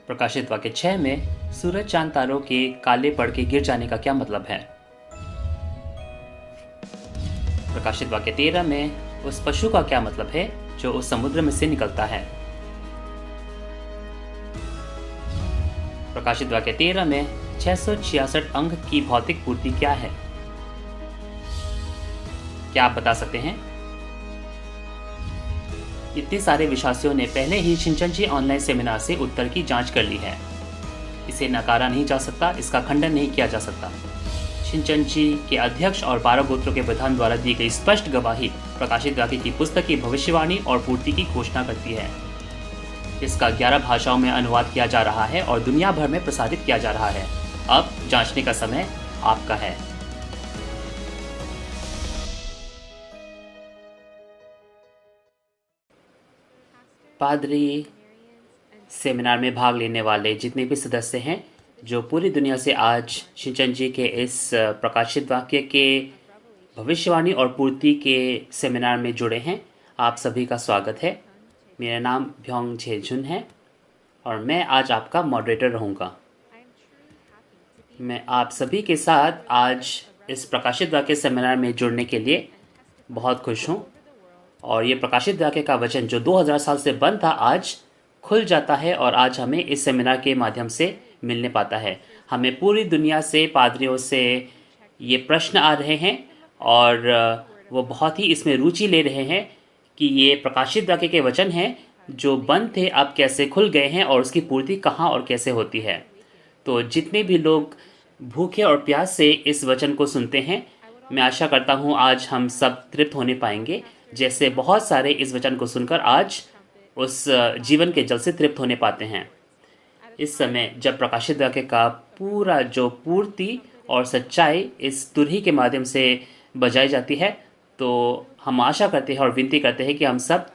प्रकाशित वाक्य 6 में सूरज चांद तारों के काले पड़ के गिर जाने का क्या मतलब है। प्रकाशित वाक्य 13 में उस पशु का क्या मतलब है जो उस समुद्र में से निकलता है। प्रकाशित वाक्य 13 में 666 अंक की भौतिक पूर्ति क्या है। क्या आप बता सकते हैं? इतने सारे विश्वासियों ने पहले ही शिनचेंजी ऑनलाइन सेमिनार से उत्तर की जांच कर ली है। इसे नकारा नहीं जा सकता, इसका खंडन नहीं किया जा सकता। शिनचेंजी के अध्यक्ष और 12 गोत्रों के प्रधान द्वारा दी गई स्पष्ट गवाही प्रकाशित वाक्य की पुस्तक की भविष्यवाणी और पूर्ति की घोषणा करती है। इसका 11 भाषाओं में अनुवाद किया जा रहा है और दुनिया भर में प्रसारित किया जा रहा है। अब जांचने का समय आपका है। पादरी सेमिनार में भाग लेने वाले जितने भी सदस्य हैं जो पूरी दुनिया से आज शिनचेंजी के इस प्रकाशित वाक्य के भविष्यवाणी और पूर्ति के सेमिनार में जुड़े हैं, आप सभी का स्वागत है। मेरा नाम भ्योंग झेजुन है और मैं आज आपका मॉडरेटर रहूँगा। मैं आप सभी के साथ आज इस प्रकाशित वाक्य सेमिनार में जुड़ने के लिए बहुत खुश हूँ और ये प्रकाशित वाक्य का वचन जो 2000 साल से बंद था आज खुल जाता है और आज हमें इस सेमिनार के माध्यम से मिलने पाता है। हमें पूरी दुनिया से पादरियों से ये प्रश्न आ रहे हैं और वो बहुत ही इसमें रुचि ले रहे हैं कि ये प्रकाशित वाक्य के वचन हैं जो बंद थे अब कैसे खुल गए हैं और उसकी पूर्ति कहाँ और कैसे होती है। तो जितने भी लोग भूखे और प्यास से इस वचन को सुनते हैं, मैं आशा करता हूँ आज हम सब तृप्त होने पाएंगे, जैसे बहुत सारे इस वचन को सुनकर आज उस जीवन के जल से तृप्त होने पाते हैं। इस समय जब प्रकाशित वाक्य का पूरा जो पूर्ति और सच्चाई इस तुरही के माध्यम से बजाई जाती है, तो हम आशा करते हैं और विनती करते हैं कि हम सब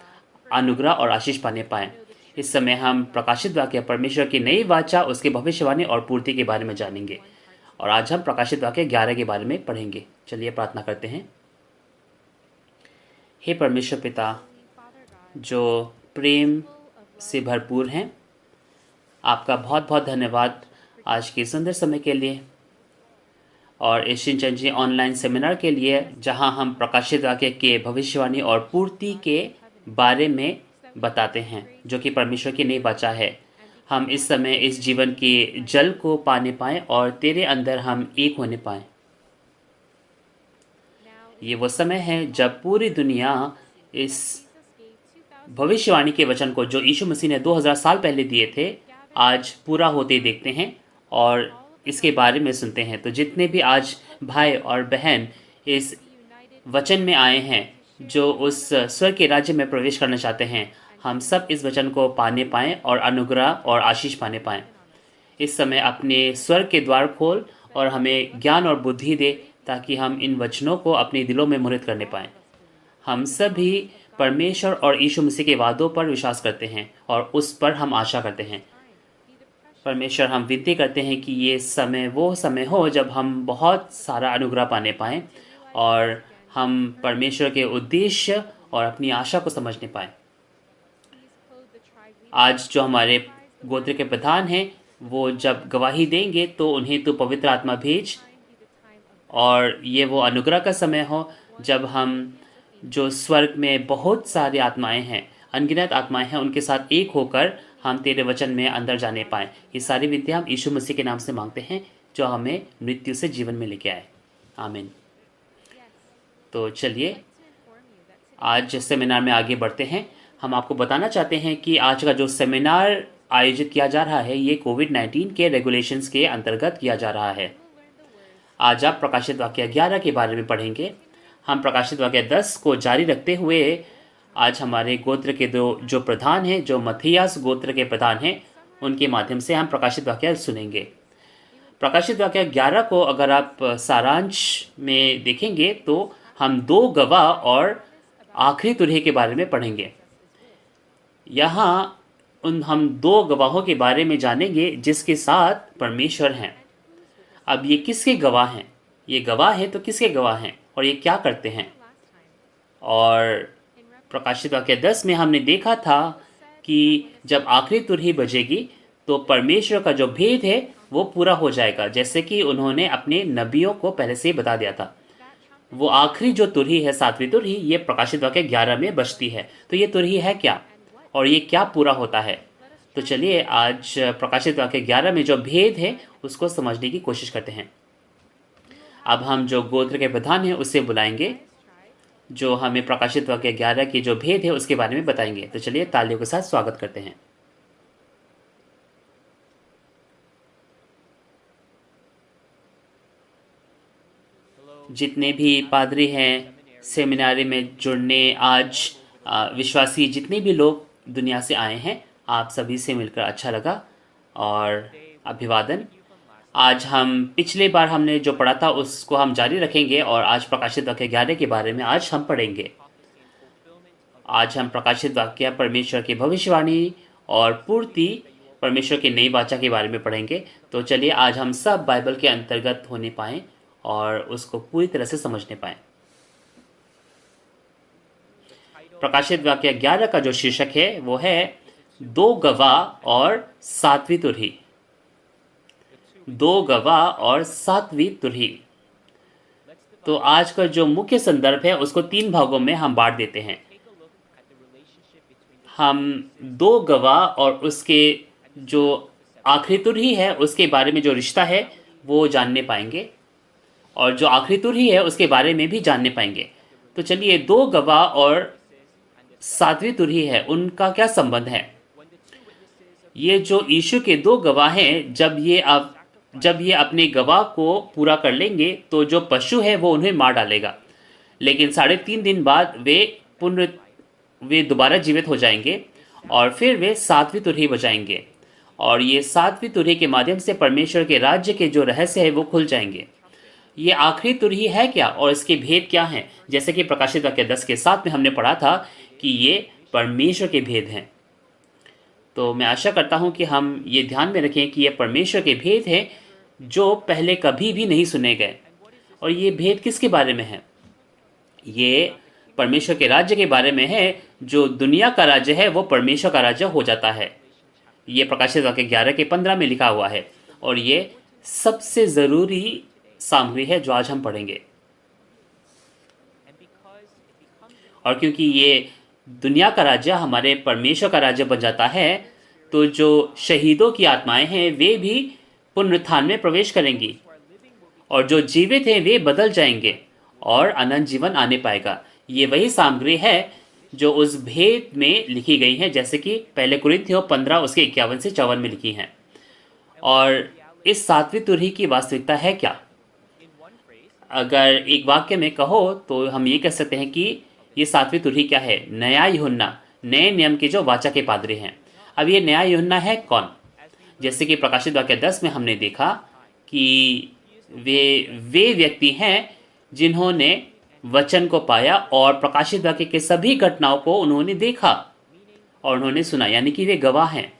अनुग्रह और आशीष पाने पाएं। इस समय हम प्रकाशित वाक्य परमेश्वर की नई वाचा, उसके भविष्यवाणी और पूर्ति के बारे में जानेंगे और आज हम प्रकाशित वाक्य 11 के बारे में पढ़ेंगे। चलिए प्रार्थना करते हैं। हे परमेश्वर पिता जो प्रेम से भरपूर हैं, आपका बहुत बहुत धन्यवाद आज के सुंदर समय के लिए और इस शिनचेंजी ऑनलाइन सेमिनार के लिए जहां हम प्रकाशित वाक्य के भविष्यवाणी और पूर्ति के बारे में बताते हैं जो कि परमेश्वर की नई वाचा है। हम इस समय इस जीवन के जल को पाने पाएँ और तेरे अंदर हम एक होने पाएँ। ये वो समय है जब पूरी दुनिया इस भविष्यवाणी के वचन को जो यीशु मसीह ने 2000 साल पहले दिए थे आज पूरा होते देखते हैं और इसके बारे में सुनते हैं। तो जितने भी आज भाई और बहन इस वचन में आए हैं जो उस स्वर्ग के राज्य में प्रवेश करना चाहते हैं, हम सब इस वचन को पाने पाएँ और अनुग्रह और आशीष पाने पाएँ। इस समय अपने स्वर्ग के द्वार खोल और हमें ज्ञान और बुद्धि दे ताकि हम इन वचनों को अपने दिलों में मुहरित करने पाएँ। हम सभी परमेश्वर और यीशु मसीह के वादों पर विश्वास करते हैं और उस पर हम आशा करते हैं। परमेश्वर, हम विनती करते हैं कि ये समय वो समय हो जब हम बहुत सारा अनुग्रह पाने पाएँ और हम परमेश्वर के उद्देश्य और अपनी आशा को समझने पाएँ। आज जो हमारे गोत्र के प्रधान हैं वो जब गवाही देंगे तो उन्हें तो पवित्र आत्मा भेज और ये वो अनुग्रह का समय हो जब हम जो स्वर्ग में बहुत सारी आत्माएं हैं, अनगिनत आत्माएं हैं, उनके साथ एक होकर हम तेरे वचन में अंदर जाने पाएँ। ये सारी विद्या हम यीशु मसीह के नाम से मांगते हैं जो हमें मृत्यु से जीवन में लेके आए। आमीन। तो चलिए आज सेमिनार में आगे बढ़ते हैं। हम आपको बताना चाहते हैं कि आज का जो सेमिनार आयोजित किया जा रहा है ये कोविड-19 के रेगुलेशंस के अंतर्गत किया जा रहा है। आज आप प्रकाशित वाक्य 11 के बारे में पढ़ेंगे। हम प्रकाशित वाक्य 10 को जारी रखते हुए आज हमारे गोत्र के जो प्रधान हैं, जो मथियास गोत्र के प्रधान हैं, उनके माध्यम से हम प्रकाशित वाक्य सुनेंगे। प्रकाशित वाक्य 11 को अगर आप सारांश में देखेंगे तो हम 2 गवाह और आखिरी तुरही के बारे में पढ़ेंगे। यहाँ हम 2 गवाहों के बारे में जानेंगे जिसके साथ परमेश्वर हैं। अब ये किसके गवाह हैं? ये गवाह हैं तो किसके गवाह हैं और ये क्या करते हैं? और प्रकाशित वाक्य 10 में हमने देखा था कि जब आखिरी तुरही बजेगी तो तो परमेश्वर का जो भेद है वो पूरा हो जाएगा, जैसे कि उन्होंने अपने नबियों को पहले से ही बता दिया था। वो आखिरी जो तुरही है, 7वीं तुरही, ये प्रकाशित वाक्य 11 में बजती है। तो ये तुरही है क्या और ये क्या पूरा होता है? तो चलिए आज प्रकाशित वाक्य 11 में जो भेद है उसको समझने की कोशिश करते हैं। अब हम जो गोत्र के प्रधान हैं उससे बुलाएंगे, जो हमें प्रकाशित वाक्य 11 के जो भेद है उसके बारे में बताएंगे। तो चलिए तालियों के साथ स्वागत करते हैं। जितने भी पादरी हैं, सेमिनारी में जुड़ने आज विश्वासी जितने भी लोग दुनिया से आए हैं, आप सभी से मिलकर अच्छा लगा और अभिवादन। आज हम पिछले बार हमने जो पढ़ा था उसको हम जारी रखेंगे और आज प्रकाशित वाक्य 11 के बारे में आज हम पढ़ेंगे। आज हम प्रकाशित वाक्य परमेश्वर की भविष्यवाणी और पूर्ति परमेश्वर की नई वाचा के बारे में पढ़ेंगे। तो चलिए आज हम सब बाइबल के अंतर्गत होने पाएं और उसको पूरी तरह से समझने पाएं। प्रकाशित वाक्य 11 का जो शीर्षक है वो है 2 गवाह और 7वीं तुरही। 2 गवाह और 7वीं तुरही। तो आज का जो मुख्य संदर्भ है उसको 3 भागों में हम बांट देते हैं। हम 2 गवाह और उसके जो आखिरी तुरही है उसके बारे में जो रिश्ता है वो जानने पाएंगे और जो आखिरी तुरही है उसके बारे में भी जानने पाएंगे। तो चलिए 2 गवाह और 7वीं तुरही है, उनका क्या संबंध है? ये जो यीशु के 2 गवाह हैं, जब ये अपने गवाह को पूरा कर लेंगे तो जो पशु है वो उन्हें मार डालेगा, लेकिन 3.5 दिन बाद वे दोबारा जीवित हो जाएंगे और फिर वे 7वीं तुरही बजाएंगे और ये 7वीं तुरही के माध्यम से परमेश्वर के राज्य के जो रहस्य है वो खुल जाएंगे। ये आखिरी तुरही है क्या और इसके भेद क्या हैं? जैसे कि प्रकाशित वाक्य 10 के 7 में हमने पढ़ा था कि ये परमेश्वर के भेद हैं। तो मैं आशा करता हूं कि हम ये ध्यान में रखें कि ये परमेश्वर के भेद हैं जो पहले कभी भी नहीं सुने गए। और ये भेद किसके बारे में है? ये परमेश्वर के राज्य के बारे में है। जो दुनिया का राज्य है वो परमेश्वर का राज्य हो जाता है। ये प्रकाशित वाक्य 11 के 15 में लिखा हुआ है और ये सबसे ज़रूरी सामग्री है जो आज हम पढ़ेंगे। और क्योंकि ये दुनिया का राज्य हमारे परमेश्वर का राज्य बन जाता है, तो जो शहीदों की आत्माएं हैं वे भी पुनरुत्थान में प्रवेश करेंगी और जो जीवित हैं वे बदल जाएंगे और अनंत जीवन आने पाएगा। ये वही सामग्री है जो उस भेद में लिखी गई है, जैसे कि पहले कुरिन्थियों 15 उसके 51 से 54 में लिखी हैं। और इस 7वीं तुरही की वास्तविकता है क्या? अगर एक वाक्य में कहो तो हम ये कह सकते हैं कि ये 7वीं तुरही क्या है? नया यूहन्ना, नए नियम के जो वाचा के पादरी हैं। अब ये नया यूहन्ना है कौन? जैसे कि प्रकाशित वाक्य 10 में हमने देखा कि वे व्यक्ति हैं जिन्होंने वचन को पाया और प्रकाशित वाक्य के सभी घटनाओं को उन्होंने देखा और उन्होंने सुना, यानी कि वे गवाह हैं।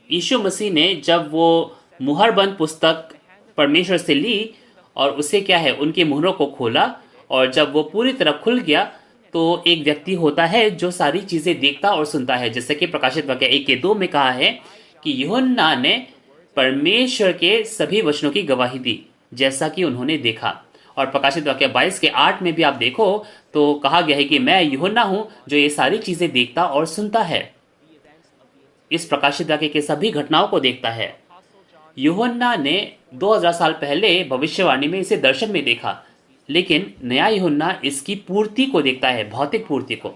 यीशु मसीह ने जब वो मुहरबंद पुस्तक परमेश्वर से ली और उसे क्या है, उनके मुहरों को खोला, और जब वो पूरी तरह खुल गया तो एक व्यक्ति होता है जो सारी चीज़ें देखता और सुनता है। जैसे कि प्रकाशित वाक्य 1 के 2 में कहा है कि यूहन्ना ने परमेश्वर के सभी वचनों की गवाही दी जैसा कि उन्होंने देखा। और प्रकाशित वाक्य 22 के 8 में भी आप देखो तो कहा गया है कि मैं यूहन्ना हूं जो ये सारी चीज़ें देखता और सुनता है, इस प्रकाशित वाक्य के सभी घटनाओं को देखता है। यूहन्ना ने 2000 साल पहले भविष्यवाणी में इसे दर्शन में देखा, लेकिन नया यूहन्ना इसकी पूर्ति को देखता है, भौतिक पूर्ति को।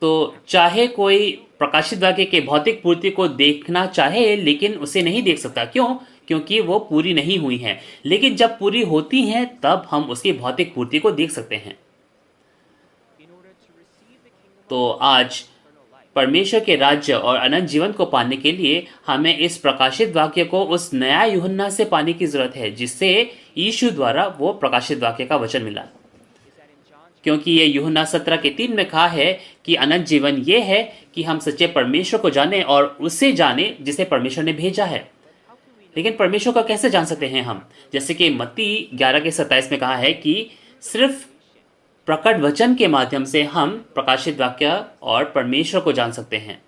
तो चाहे कोई प्रकाशित वाक्य के भौतिक पूर्ति को देखना चाहे लेकिन उसे नहीं देख सकता। क्यों? क्योंकि वो पूरी नहीं हुई है। लेकिन जब पूरी होती हैं तब हम उसकी भौतिक पूर्ति को देख सकते हैं। तो आज परमेश्वर के राज्य और अनंत जीवन को पाने के लिए हमें इस प्रकाशित वाक्य को उस नया यूहन्ना से पाने की जरूरत है जिससे यीशु द्वारा वो प्रकाशित वाक्य का वचन मिला। क्योंकि ये यूहन्ना 17 के 3 में कहा है कि अनंत जीवन ये है कि हम सच्चे परमेश्वर को जाने और उसे जाने जिसे परमेश्वर ने भेजा है। लेकिन परमेश्वर को कैसे जान सकते हैं हम? जैसे कि मत्ती 11 के 27 में कहा है कि सिर्फ प्रकट वचन के माध्यम से हम प्रकाशित वाक्य और परमेश्वर को जान सकते हैं।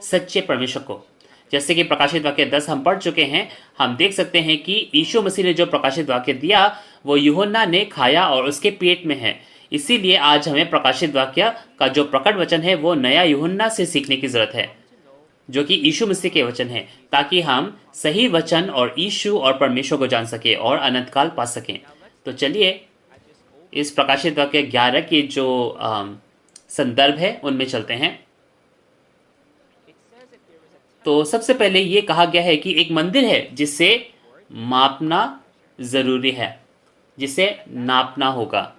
सच्चे परमेश्वर को। जैसे कि प्रकाशित वाक्य 10 हम पढ़ चुके हैं, हम देख सकते हैं कि यीशु मसीह ने जो प्रकाशित वाक्य दिया वो यूहन्ना ने खाया और उसके पेट में है। इसीलिए आज हमें प्रकाशित वाक्य का जो प्रकट वचन है वो नया यूहन्ना से सीखने की जरूरत है, जो कि यीशु मसीह के वचन है, ताकि हम सही वचन और यीशु और परमेश्वर को जान सके और अनंत काल पा सकें। तो चलिए इस प्रकाशित वाक्य 11 के जो संदर्भ है उनमें चलते हैं। तो सबसे पहले ये कहा गया है कि एक मंदिर है जिसे मापना जरूरी है, जिसे नापना होगा,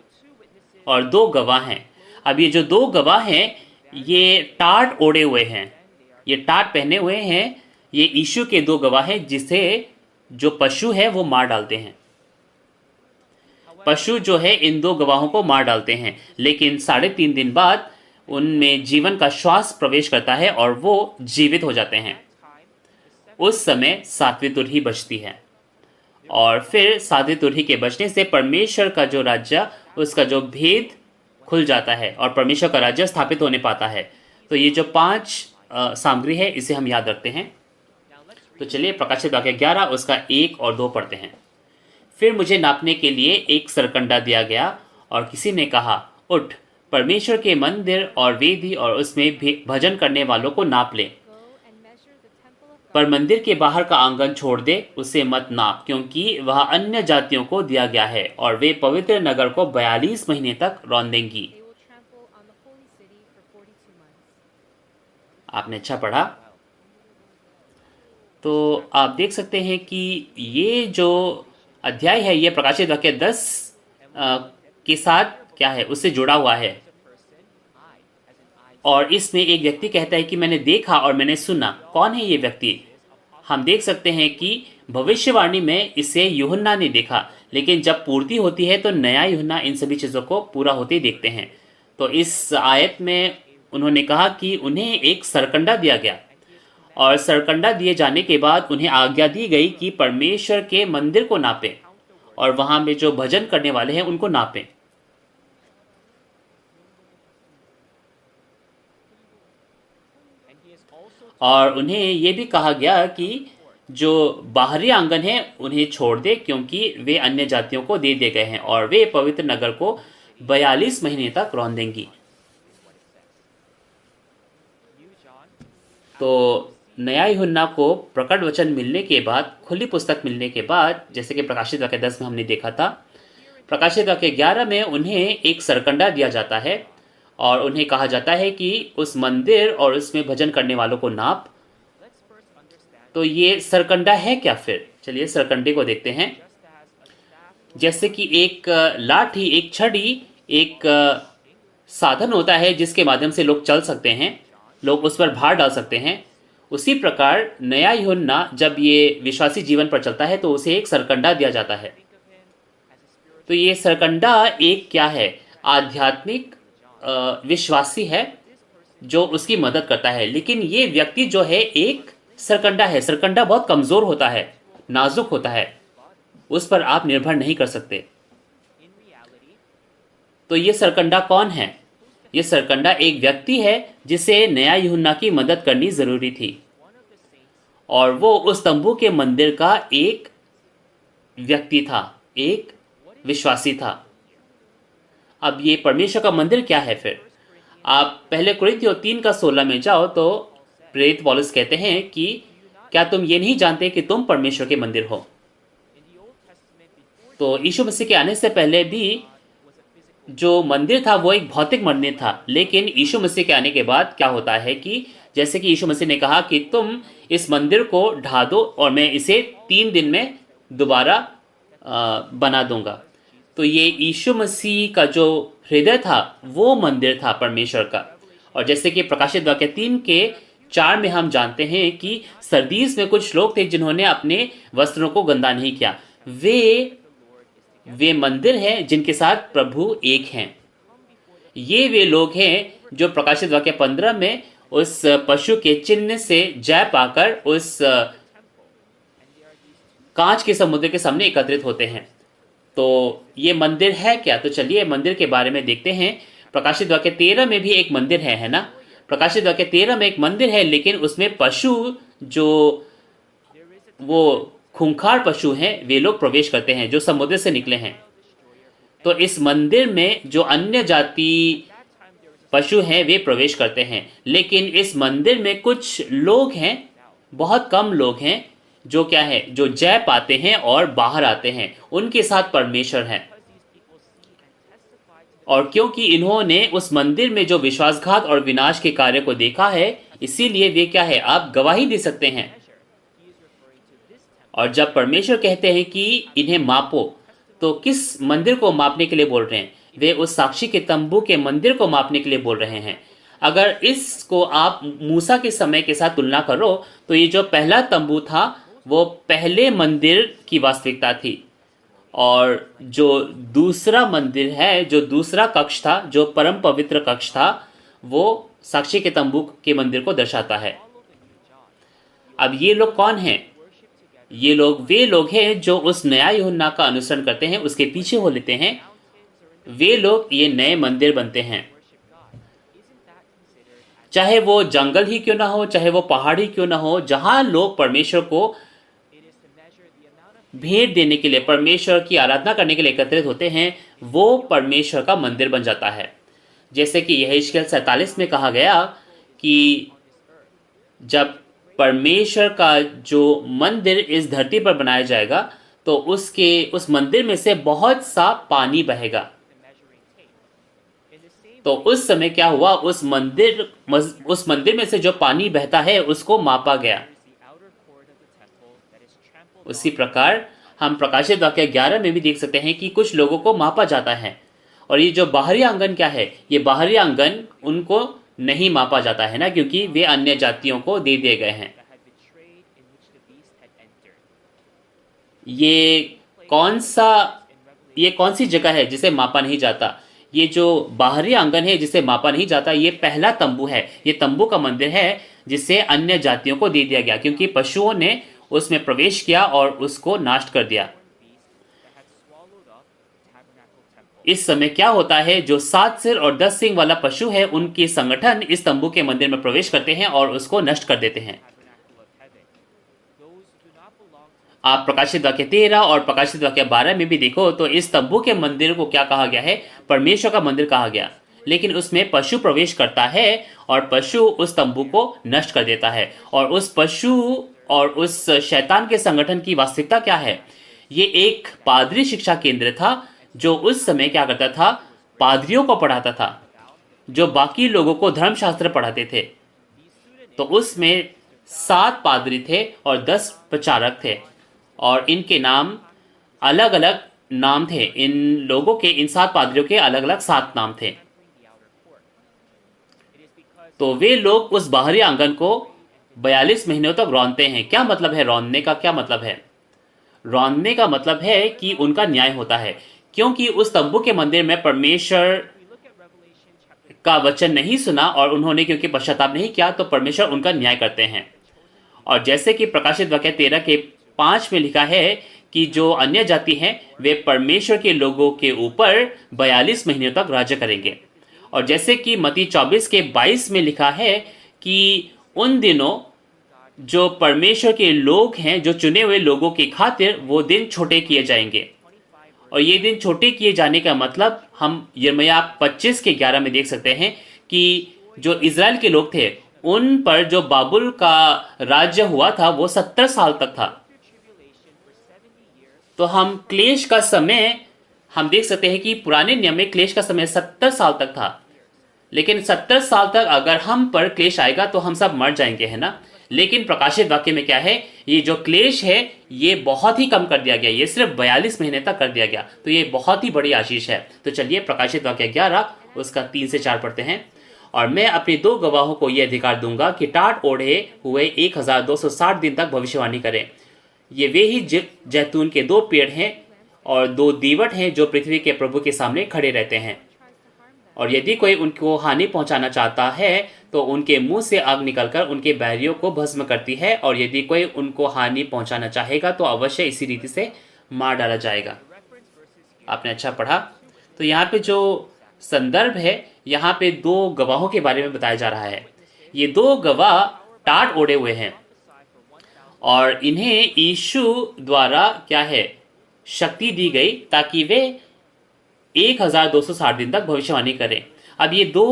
और 2 गवाह हैं। अब ये जो 2 गवाह हैं ये टाट ओढ़े हुए हैं, ये टाट पहने हुए हैं। ये यीशु के 2 गवाह हैं जिसे जो पशु है वो मार डालते हैं। पशु जो है इन 2 गवाहों को मार डालते हैं, लेकिन 3.5 दिन बाद उनमें जीवन का श्वास प्रवेश करता है और वो जीवित हो जाते हैं। उस समय 7वीं तुरही बजती है और फिर 7वीं तुरही के बजने से परमेश्वर का जो राज्य, उसका जो भेद खुल जाता है और परमेश्वर का राज्य स्थापित होने पाता है। तो ये जो 5 सामग्री है इसे हम याद रखते हैं। तो चलिए प्रकाशित वाक्य 11 उसका 1 और 2 पढ़ते हैं। फिर मुझे नापने के लिए एक सरकंडा दिया गया और किसी ने कहा, उठ, परमेश्वर के मंदिर और वेदी और उसमें भजन करने वालों को नाप ले, पर मंदिर के बाहर का आंगन छोड़ दे, उसे मत नाप, क्योंकि वह अन्य जातियों को दिया गया है और वे पवित्र नगर को 42 महीने तक रौंदेंगी। आपने अच्छा पढ़ा। तो आप देख सकते हैं कि ये जो अध्याय है ये प्रकाशित वाक्य 10 के साथ क्या है उससे जुड़ा हुआ है। और इसमें एक व्यक्ति कहता है कि मैंने देखा और मैंने सुना। कौन है ये व्यक्ति? हम देख सकते हैं कि भविष्यवाणी में इसे यूहन्ना ने देखा, लेकिन जब पूर्ति होती है तो नया यूहन्ना इन सभी चीज़ों को पूरा होते देखते हैं। तो इस आयत में उन्होंने कहा कि उन्हें एक सरकंडा दिया गया और सरकंडा दिए जाने के बाद उन्हें आज्ञा दी गई कि परमेश्वर के मंदिर को नापें और वहां में जो भजन करने वाले हैं उनको नापें। और उन्हें ये भी कहा गया कि जो बाहरी आंगन है उन्हें छोड़ दे, क्योंकि वे अन्य जातियों को दे दिए गए हैं और वे पवित्र नगर को 42 महीने तक रौंदेंगी। तो नया यूहन्ना को प्रकट वचन मिलने के बाद, खुली पुस्तक मिलने के बाद, जैसे कि प्रकाशित वाक्य 10 में हमने देखा था, प्रकाशित वाक्य 11 में उन्हें एक सरकंडा दिया जाता है और उन्हें कहा जाता है कि उस मंदिर और उसमें भजन करने वालों को नाप। तो ये सरकंडा है क्या फिर? चलिए सरकंडे को देखते हैं। जैसे कि एक लाठी, एक छड़ी एक साधन होता है जिसके माध्यम से लोग चल सकते हैं, लोग उस पर भार डाल सकते हैं, उसी प्रकार नया यूहन्ना जब ये विश्वासी जीवन पर चलता है तो उसे एक सरकंडा दिया जाता है। तो ये सरकंडा एक क्या है? आध्यात्मिक विश्वासी है जो उसकी मदद करता है। लेकिन ये व्यक्ति जो है एक सरकंडा है। सरकंडा बहुत कमज़ोर होता है, नाजुक होता है, उस पर आप निर्भर नहीं कर सकते। तो ये सरकंडा कौन है? ये सरकंडा एक व्यक्ति है जिसे नया यूहन्ना की मदद करनी ज़रूरी थी और वो उस तंबू के मंदिर का एक व्यक्ति था, एक विश्वासी था। अब ये परमेश्वर का मंदिर क्या है फिर? आप पहले कुरिन्थियों 3:16 में जाओ तो प्रेरित पौलुस कहते हैं कि क्या तुम ये नहीं जानते कि तुम परमेश्वर के मंदिर हो? तो यीशु मसीह के आने से पहले भी जो मंदिर था वो एक भौतिक मंदिर था, लेकिन यीशु मसीह के आने के बाद क्या होता है कि जैसे कि यीशु मसीह ने कहा कि तुम इस मंदिर को ढा दो और मैं इसे 3 दिन में दोबारा बना दूंगा। तो ये यीशु मसीह का जो हृदय था वो मंदिर था परमेश्वर का। और जैसे कि प्रकाशित वाक्य 3:4 में हम जानते हैं कि सरदीस में कुछ लोग थे जिन्होंने अपने वस्त्रों को गंदा नहीं किया। वे मंदिर हैं जिनके साथ प्रभु एक हैं। ये वे लोग हैं जो प्रकाशित वाक्य 15 में उस पशु के चिन्ह से जय पाकर उस कांच के समुद्र के सामने एकत्रित होते हैं। तो ये मंदिर है क्या? तो चलिए मंदिर के बारे में देखते हैं। प्रकाशित वाक्य 13 में भी एक मंदिर है ना? प्रकाशित वाक्य 13 में एक मंदिर है, लेकिन उसमें पशु, जो वो खूंखार पशु हैं, वे लोग प्रवेश करते हैं जो समुद्र से निकले हैं। तो इस मंदिर में जो अन्य जाति पशु हैं वे प्रवेश करते हैं, लेकिन इस मंदिर में कुछ लोग हैं, बहुत कम लोग हैं, जो क्या है, जो जय पाते हैं और बाहर आते हैं। उनके साथ परमेश्वर है। और क्योंकि इन्होंने उस मंदिर में जो विश्वासघात और विनाश के कार्य को देखा है, इसीलिए वे क्या है, आप गवाही दे सकते हैं। और जब परमेश्वर कहते हैं कि इन्हें मापो, तो किस मंदिर को मापने के लिए बोल रहे हैं? वे उस साक्षी के तंबू के मंदिर को मापने के लिए बोल रहे हैं। अगर इसको आप मूसा के समय के साथ तुलना करो, तो ये जो पहला तंबू था वो पहले मंदिर की वास्तविकता थी, और जो दूसरा मंदिर है, जो दूसरा कक्ष था, जो परम पवित्र कक्ष था, वो साक्षी के तंबू के मंदिर को दर्शाता है। अब ये लोग कौन हैं? ये लोग वे लोग हैं जो उस नया यूहन्ना का अनुसरण करते हैं, उसके पीछे हो लेते हैं। वे लोग ये नए मंदिर बनते हैं, चाहे वो जंगल ही क्यों ना हो, चाहे वो पहाड़ ही क्यों ना हो, जहां लोग परमेश्वर को भेंट देने के लिए, परमेश्वर की आराधना करने के लिए एकत्रित होते हैं, वो परमेश्वर का मंदिर बन जाता है। जैसे कि यहेजकेल 47 में कहा गया कि जब परमेश्वर का जो मंदिर इस धरती पर बनाया जाएगा, तो उस मंदिर में से बहुत सा पानी बहेगा। तो उस समय क्या हुआ, उस मंदिर में से जो पानी बहता है उसको मापा गया। उसी प्रकार हम प्रकाशित वाक्य 11 में भी देख सकते हैं कि कुछ लोगों को मापा जाता है। और ये जो बाहरी आंगन क्या है, ये बाहरी आंगन उनको नहीं मापा जाता है ना, क्योंकि वे अन्य जातियों को दे दिए गए हैं। ये कौन सी जगह है जिसे मापा नहीं जाता? ये जो बाहरी आंगन है जिसे मापा नहीं जाता, ये पहला तंबू है। ये तंबू का मंदिर है जिसे अन्य जातियों को दे दिया गया, क्योंकि पशुओं ने उसमें प्रवेश किया और उसको नाश कर दिया। इस समय क्या होता है, जो 7 सिर और 10 सिंग वाला पशु है, उनके संगठन इस तंबू के मंदिर में प्रवेश करते हैं और उसको नष्ट कर देते हैं। आप प्रकाशित वाक्य 13 और प्रकाशित वाक्य 12 में भी देखो तो इस तंबू के मंदिर को क्या कहा गया है? परमेश्वर का मंदिर कहा गया। लेकिन उसमें पशु प्रवेश करता है और पशु उस तंबू को नष्ट कर देता है। और उस पशु और उस शैतान के संगठन की वास्तविकता क्या है? ये एक पादरी शिक्षा केंद्र था, जो उस समय क्या करता था, पादरियों को पढ़ाता था, जो बाकी लोगों को धर्मशास्त्र पढ़ाते थे। तो उसमें 7 पादरी थे और 10 प्रचारक थे, और इनके नाम अलग अलग नाम थे। इन लोगों के, इन 7 पादरियों के अलग अलग 7 नाम थे। तो वे लोग उस बाहरी आंगन को 42 महीनों तक रौंदते हैं। क्या मतलब है रौंदने का? क्या मतलब है रौंदने का? मतलब है कि उनका न्याय होता है, क्योंकि उस तंबू के मंदिर में परमेश्वर का वचन नहीं सुना और उन्होंने क्योंकि पश्चाताप नहीं किया, तो परमेश्वर उनका न्याय करते हैं। और जैसे कि प्रकाशित वाक्य 13 के 5 में लिखा है कि जो अन्य जाति हैं वे परमेश्वर के लोगों के ऊपर 42 महीनों तक राज्य करेंगे। और जैसे कि मत्ती 24 के 22 में लिखा है कि उन दिनों जो परमेश्वर के लोग हैं, जो चुने हुए लोगों की खातिर वो दिन छोटे किए जाएंगे। और ये दिन छोटे किए जाने का मतलब हम यिर्मयाह 25 के 11 में देख सकते हैं कि जो इज़राइल के लोग थे, उन पर जो बाबुल का राज्य हुआ था वो 70 साल तक था। तो हम क्लेश का समय हम देख सकते हैं कि पुराने नियम में क्लेश का समय 70 साल तक था। लेकिन 70 साल तक अगर हम पर क्लेश आएगा तो हम सब मर जाएंगे, है ना। लेकिन प्रकाशित वाक्य में क्या है, ये जो क्लेश है ये बहुत ही कम कर दिया गया, ये सिर्फ 42 महीने तक कर दिया गया। तो ये बहुत ही बड़ी आशीष है। तो चलिए प्रकाशित वाक्य 11 उसका 3 से 4 पढ़ते हैं। और मैं अपने 2 गवाहों को यह अधिकार दूंगा कि टाट ओढ़े हुए 1260 दिन तक भविष्यवाणी करें। ये वे ही जैतून के 2 पेड़ हैं और 2 दीवट हैं जो पृथ्वी के प्रभु के सामने खड़े रहते हैं। और यदि कोई उनको हानि पहुंचाना चाहता है तो उनके मुंह से आग निकलकर उनके बैरियों को भस्म करती है, और यदि कोई उनको हानि पहुंचाना चाहेगा तो अवश्य इसी रीति से मार डाला जाएगा। आपने अच्छा पढ़ा। तो यहाँ पे जो संदर्भ है, यहाँ पे 2 गवाहों के बारे में बताया जा रहा है। ये दो गवाह टाट ओढ़े हुए हैं और इन्हें यीशु द्वारा क्या है, शक्ति दी गई ताकि वे 1260 दिन तक भविष्यवाणी करें। अब ये दो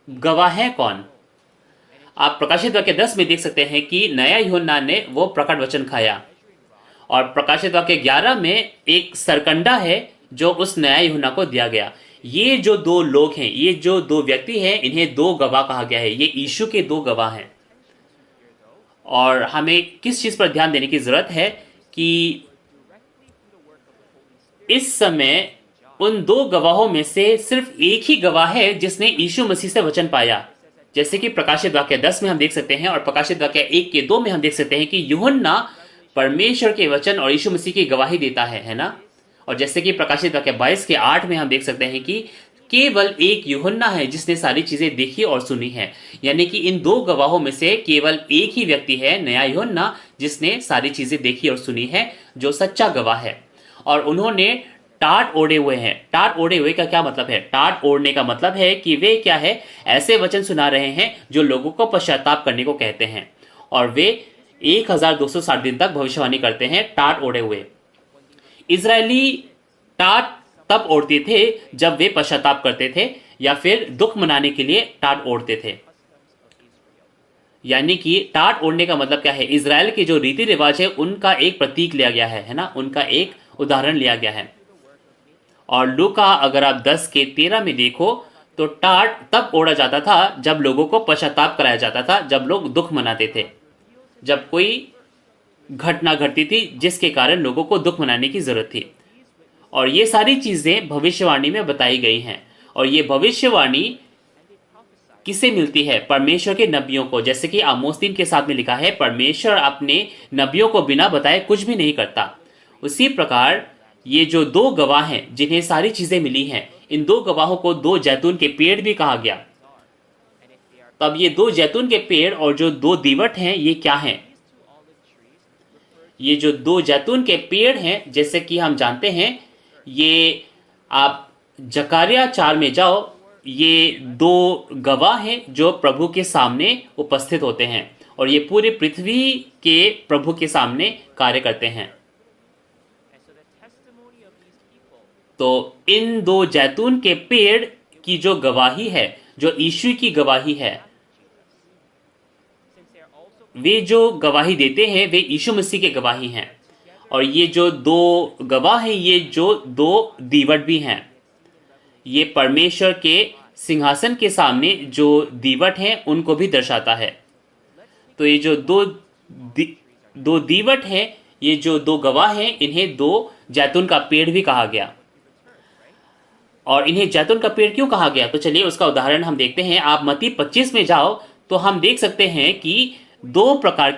गवाह हैं कौन? आप प्रकाशित वाक्य 10 में देख सकते हैं कि नया यूहन्ना ने वो प्रकट वचन खाया, और प्रकाशित वाक्य 11 में एक सरकंडा है जो उस नया यूहन्ना को दिया गया। ये जो दो लोग हैं, ये जो दो व्यक्ति हैं, इन्हें दो गवाह कहा गया है। ये यीशु के दो गवाह हैं। और हमें किस चीज पर ध्यान देने की जरूरत है कि इस समय उन दो गवाहों में से सिर्फ एक ही गवाह है जिसने यीशु मसीह से वचन पाया। जैसे कि प्रकाशित वाक्य 10 में हम देख सकते हैं और प्रकाशित वाक्य 1 के 2 में हम देख सकते हैं कि यूहन्ना परमेश्वर के वचन और यीशु मसीह की गवाही देता है ना। और जैसे कि प्रकाशित वाक्य 22 के 8 में हम देख सकते हैं कि केवल एक यूहन्ना है जिसने सारी चीजें देखी और सुनी है। यानी कि इन दो गवाहों में से केवल एक ही व्यक्ति है, नया यूहन्ना, जिसने सारी चीजें देखी और सुनी है, जो सच्चा गवाह है। और उन्होंने टाट ओढ़े हुए हैं। टाट ओढ़े हुए का क्या मतलब है? टाट ओढ़ने का मतलब है कि वे क्या है, ऐसे वचन सुना रहे हैं जो लोगों को पश्चाताप करने को कहते हैं, और वे 1260 दिन तक भविष्यवाणी करते हैं टाट ओढ़े हुए। इजरायली टाट तब ओढ़ते थे जब वे पश्चाताप करते थे या फिर दुख मनाने के लिए टाट ओढ़ते थे। यानी कि टाट ओढ़ने का मतलब क्या है? इजराइल के जो रीति रिवाज है उनका एक प्रतीक लिया गया है ना, उनका एक उदाहरण लिया गया है। और लूका अगर आप 10 के 13 में देखो तो टाट तब ओढ़ा जाता था जब लोगों को पश्चाताप कराया जाता था, जब लोग दुख मनाते थे, जब कोई घटना घटती थी जिसके कारण लोगों को दुख मनाने की जरूरत थी। और ये सारी चीजें भविष्यवाणी में बताई गई हैं। और ये भविष्यवाणी किसे मिलती है? परमेश्वर के नबियों को। जैसे कि आमोस 3 के 7 में लिखा है, परमेश्वर अपने नबियों को बिना बताए कुछ भी नहीं करता। उसी प्रकार ये जो दो गवाह हैं जिन्हें सारी चीजें मिली हैं, इन दो गवाहों को दो जैतून के पेड़ भी कहा गया। तब ये दो जैतून के पेड़ और जो दो दीवट हैं, ये क्या हैं? ये जो दो जैतून के पेड़ हैं, जैसे कि हम जानते हैं, ये आप जकारिया 4 में जाओ, ये दो गवाह हैं जो प्रभु के सामने उपस्थित होते हैं और ये पूरी पृथ्वी के प्रभु के सामने कार्य करते हैं। तो इन दो जैतून के पेड़ की जो गवाही है, जो यीशु की गवाही है, वे जो गवाही देते हैं वे यीशु मसीह के गवाही हैं। और ये जो दो गवाह हैं, ये जो दो दीवट भी हैं, ये परमेश्वर के सिंहासन के सामने जो दीवट हैं उनको भी दर्शाता है। तो ये जो दो दीवट हैं, ये जो दो गवाह हैं, इन्हें दो जैतून का पेड़ भी कहा गया। और इन्हें जैतून का पेड़ क्यों कहा गया? तो चलिए उसका उदाहरण हम देखते हैं। आप मत्ती 25 में जाओ तो हम देख सकते हैं कि दो प्रकार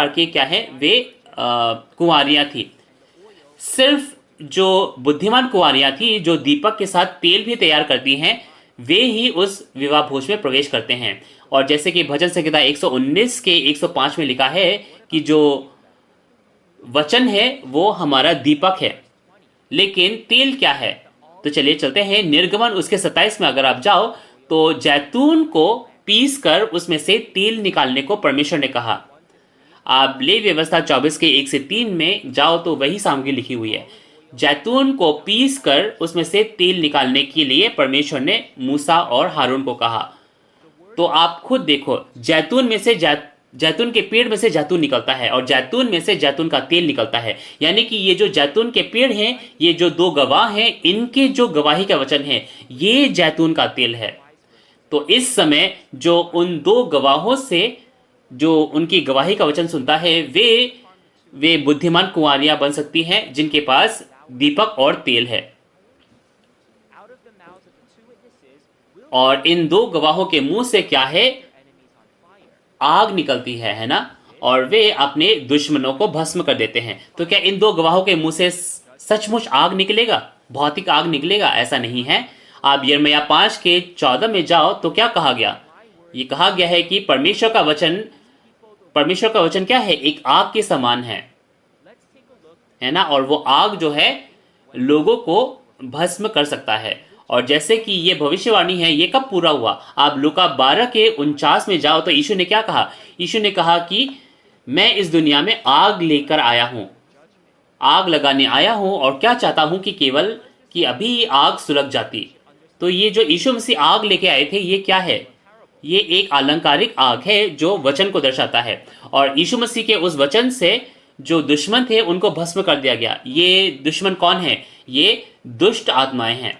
के क्या है, वे कुंवारियां थी। सिर्फ जो बुद्धिमान कुंवारियां थी, जो दीपक के साथ तेल भी तैयार करती हैं, वे ही उस विवाह भोज में प्रवेश करते हैं। और जैसे कि भजन संहिता 119 के 105 में लिखा है कि जो वचन है वो हमारा दीपक है, लेकिन तेल क्या है? तो चलिए चलते हैं निर्गमन उसके 27 में अगर आप जाओ तो जैतून को पीस कर उसमें से तेल निकालने को परमेश्वर ने कहा। आप लेवी व्यवस्था 24 के 1 से 3 में जाओ तो वही सामग्री लिखी हुई है। जैतून को पीस कर उसमें से तेल निकालने के लिए परमेश्वर ने मूसा और हारून को कहा। तो आप खुद देखो, जैतून के पेड़ में से जैतून निकलता है और जैतून में से जैतून का तेल निकलता है। यानी कि ये जो जैतून के पेड़ हैं, ये जो दो गवाह हैं, इनके जो गवाही का वचन है, ये जैतून का तेल है। तो इस समय जो उन दो गवाहों से जो उनकी गवाही का वचन सुनता है, वे बुद्धिमान कुंवारियां बन सकती हैं जिनके पास दीपक और तेल है। और इन दो गवाहों के मुंह से क्या है? आग निकलती है ना, और वे अपने दुश्मनों को भस्म कर देते हैं। तो क्या इन दो गवाहों के मुंह से सचमुच आग निकलेगा, भौतिक आग निकलेगा? ऐसा नहीं है। आप यिर्मयाह 5 के 14 में जाओ तो क्या कहा गया? ये कहा गया है कि परमेश्वर का वचन क्या है? एक आग के समान है ना, और वो आग जो है लोगों को भस्म कर सकता है। और जैसे कि ये भविष्यवाणी है, ये कब पूरा हुआ? आप लूका 12:49 में जाओ तो यीशु ने क्या कहा? यीशु ने कहा कि मैं इस दुनिया में आग लेकर आया हूं, आग लगाने आया हूं, और क्या चाहता हूं कि केवल कि अभी आग सुलग जाती। तो ये जो यीशु मसीह आग लेके आए थे, ये क्या है? ये एक अलंकारिक आग है जो वचन को दर्शाता है। और यीशु मसीह के उस वचन से जो दुश्मन थे उनको भस्म कर दिया गया। ये दुश्मन कौन है? ये दुष्ट आत्माएं हैं।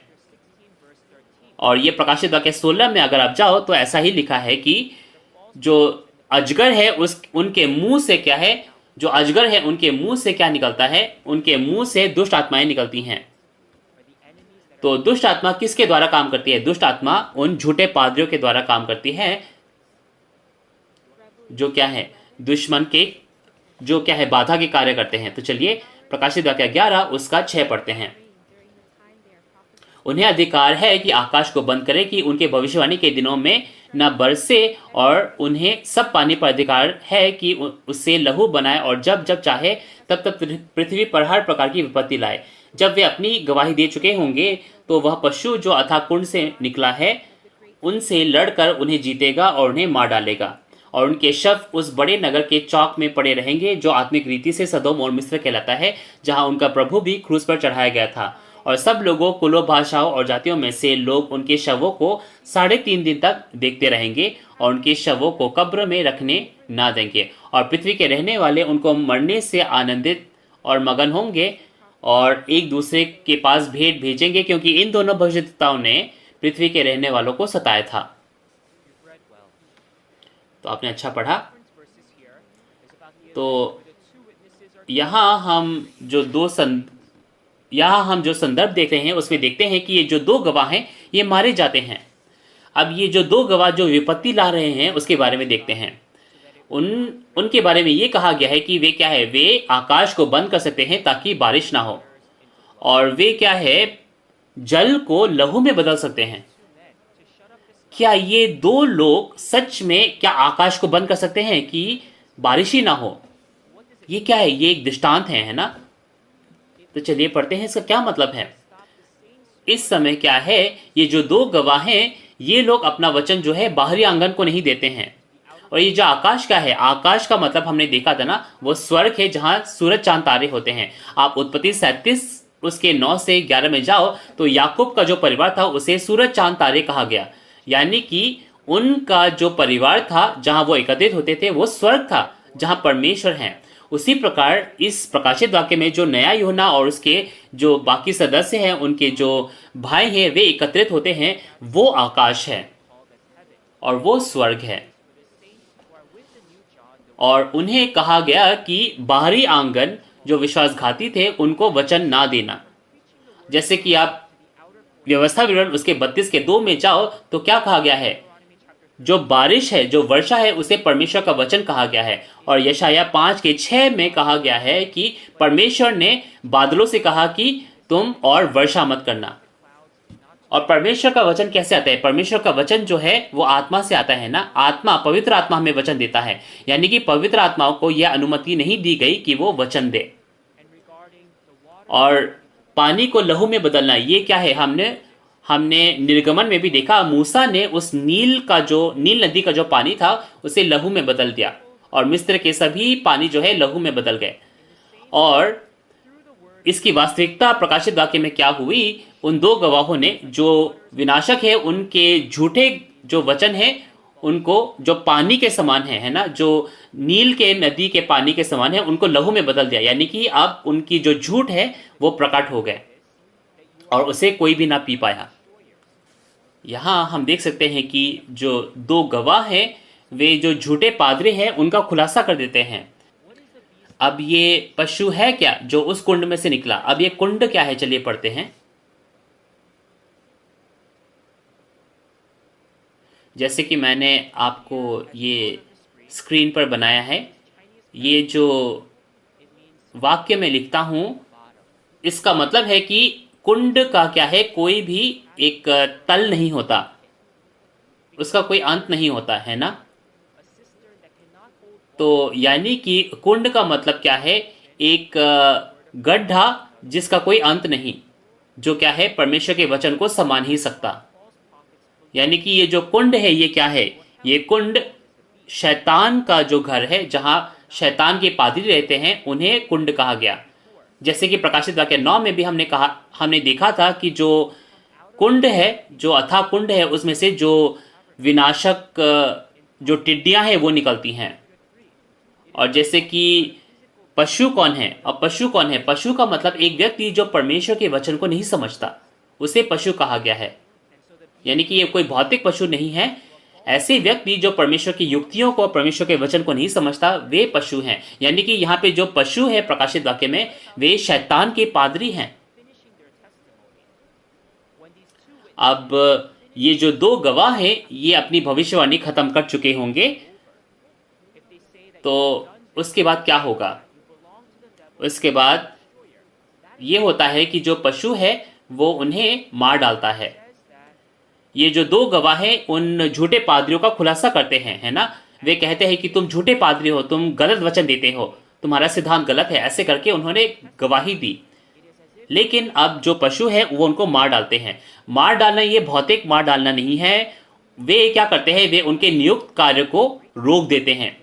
और ये प्रकाशित वाक्य 16 में अगर आप जाओ तो ऐसा ही लिखा है कि जो अजगर है उस उनके मुंह से क्या है? जो अजगर है उनके मुंह से क्या निकलता है? उनके मुंह से दुष्ट आत्माएं निकलती हैं। तो दुष्ट आत्मा किसके द्वारा काम करती है? दुष्ट आत्मा उन झूठे पादरियों के द्वारा काम करती है, जो क्या है? दुश्मन के जो क्या है? बाधा के कार्य करते हैं। तो चलिए प्रकाशित वाक्य 11 उसका 6 पढ़ते हैं। उन्हें अधिकार है कि आकाश को बंद करें कि उनके भविष्यवाणी के दिनों में न बरसे, और उन्हें सब पानी पर अधिकार है कि उससे लहू बनाए, और जब जब चाहे तब तब पृथ्वी पर हर प्रकार की विपत्ति लाए। जब वे अपनी गवाही दे चुके होंगे तो वह पशु जो अथाह कुंड से निकला है उनसे लड़कर उन्हें जीतेगा और उन्हें मार डालेगा, और उनके शव उस बड़े नगर के चौक में पड़े रहेंगे जो आत्मिक रीति से सदोम और मिस्र कहलाता है, जहां उनका प्रभु भी क्रूस पर चढ़ाया गया था। और सब लोगों, कुलों, भाषाओं और जातियों में से लोग उनके शवों को 3.5 दिन तक देखते रहेंगे और उनके शवों को कब्र में रखने ना देंगे। और पृथ्वी के रहने वाले उनको मरने से आनंदित और मगन होंगे और एक दूसरे के पास भेंट भेजेंगे, क्योंकि इन दोनों भविष्यद्वक्ताओं ने पृथ्वी के रहने वालों को सताया था। तो आपने अच्छा पढ़ा। तो यहाँ हम जो संदर्भ देख रहे हैं उसमें देखते हैं कि ये जो 2 गवाह हैं ये मारे जाते हैं। अब ये जो 2 गवाह जो विपत्ति ला रहे हैं उसके बारे में देखते हैं। उनके बारे में ये कहा गया है कि वे क्या है? वे आकाश को बंद कर सकते हैं ताकि बारिश ना हो, और वे क्या है? जल को लहू में बदल सकते हैं। क्या ये 2 लोग सच में क्या आकाश को बंद कर सकते हैं कि बारिश ही ना हो? ये क्या है? ये एक दृष्टांत है ना? तो चलिए पढ़ते हैं इसका क्या मतलब है। इस समय क्या है? ये जो 2 गवाह हैं ये लोग अपना वचन जो है बाहरी आंगन को नहीं देते हैं। और ये जो आकाश का है, आकाश का मतलब हमने देखा था ना, वो स्वर्ग है जहां सूरज चांद तारे होते हैं। आप उत्पत्ति 37 उसके 9 से 11 में जाओ तो याकूब का जो परिवार था उसे सूरज चांद तारे कहा गया, यानी कि उनका जो परिवार था जहां वो एकत्रित होते थे वो स्वर्ग था जहां परमेश्वर हैं। उसी प्रकार इस प्रकाशित वाक्य में जो नया यूहन्ना और उसके जो बाकी सदस्य हैं, उनके जो भाई हैं, वे एकत्रित होते हैं, वो आकाश है और वो स्वर्ग है। और उन्हें कहा गया कि बाहरी आंगन जो विश्वासघाती थे उनको वचन ना देना। जैसे कि आप व्यवस्था विवरण उसके 32 के 2 में जाओ तो क्या कहा गया है? जो बारिश है, जो वर्षा है, उसे परमेश्वर का वचन कहा गया है। और यशाया 5 के 6 में कहा गया है कि परमेश्वर ने बादलों से कहा कि तुम और वर्षा मत करना। और परमेश्वर का वचन कैसे आता है? परमेश्वर का वचन जो है वो आत्मा से आता है ना। आत्मा, पवित्र आत्मा हमें वचन देता है, यानी कि पवित्र आत्माओं को यह अनुमति नहीं दी गई कि वो वचन दे। और पानी को लहू में बदलना, ये क्या है? हमने निर्गमन में भी देखा, मूसा ने उस नील नदी का जो पानी था उसे लहू में बदल दिया, और मिस्र के सभी पानी जो है लहू में बदल गए। और इसकी वास्तविकता प्रकाशित वाक्य में क्या हुई? उन 2 गवाहों ने, जो विनाशक है उनके झूठे जो वचन है उनको, जो पानी के समान है ना, जो नील के नदी के पानी के समान है, उनको लहू में बदल दिया, यानी कि अब उनकी जो झूठ है वो प्रकट हो गए और उसे कोई भी ना पी पाया। यहाँ हम देख सकते हैं कि जो 2 गवाह हैं वे जो झूठे पादरी हैं उनका खुलासा कर देते हैं। अब ये पशु है क्या जो उस कुंड में से निकला? अब ये कुंड क्या है? चलिए पढ़ते हैं। जैसे कि मैंने आपको ये स्क्रीन पर बनाया है, ये जो वाक्य में लिखता हूं इसका मतलब है कि कुंड का क्या है? कोई भी एक तल नहीं होता, उसका कोई अंत नहीं होता है ना। तो यानी कि कुंड का मतलब क्या है? एक गड्ढा जिसका कोई अंत नहीं, जो क्या है, परमेश्वर के वचन को समान ही सकता। यानी कि ये जो कुंड है ये क्या है, ये कुंड शैतान का जो घर है, जहां शैतान के पादरी रहते हैं, उन्हें कुंड कहा गया। जैसे कि प्रकाशित वाक्य 9 में भी हमने देखा था कि जो कुंड है, जो अथाह कुंड है, उसमें से जो विनाशक जो टिड्डियां हैं वो निकलती हैं। और जैसे कि पशु कौन है, अब पशु कौन है, पशु का मतलब एक व्यक्ति जो परमेश्वर के वचन को नहीं समझता, उसे पशु कहा गया है। यानी कि ये कोई भौतिक पशु नहीं है, ऐसे व्यक्ति जो परमेश्वर की युक्तियों को, परमेश्वर के वचन को नहीं समझता, वे पशु हैं। यानी कि यहाँ पे जो पशु है प्रकाशित वाक्य में, वे शैतान के पादरी हैं। अब ये जो दो गवाह हैं, ये अपनी भविष्यवाणी खत्म कर चुके होंगे, तो उसके बाद क्या होगा? उसके बाद ये होता है कि जो पशु है वो उन्हें मार डालता है। ये जो दो गवाह हैं उन झूठे पादरियों का खुलासा करते हैं, है ना। वे कहते हैं कि तुम झूठे पादरी हो, तुम गलत वचन देते हो, तुम्हारा सिद्धांत गलत है, ऐसे करके उन्होंने गवाही दी। लेकिन अब जो पशु है वो उनको मार डालते हैं। मार डालना ये भौतिक मार डालना नहीं है, वे क्या करते हैं, वे उनके नियुक्त कार्य को रोक देते हैं।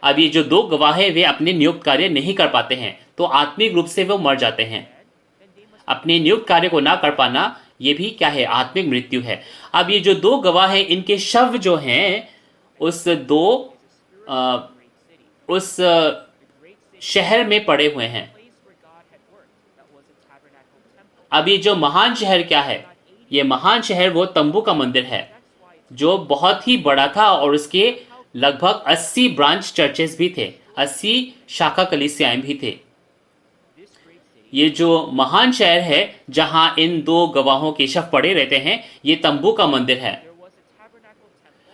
अब ये जो दो गवाह है वे अपने नियुक्त कार्य नहीं कर पाते हैं, तो आत्मिक रूप से वो मर जाते हैं। अपने नियुक्त कार्य को ना कर पाना ये भी क्या है, आत्मिक मृत्यु है। अब ये जो दो गवाह है, इनके शव जो हैं उस शहर में पड़े हुए हैं। अब ये जो महान शहर क्या है, ये महान शहर वो तंबू का मंदिर है, जो बहुत ही बड़ा था और उसके लगभग 80 ब्रांच चर्चेस भी थे, 80 शाखा कलीसियाएं भी थे। ये जो महान शहर है जहां इन दो गवाहों के शव पड़े रहते हैं, ये तंबू का मंदिर है।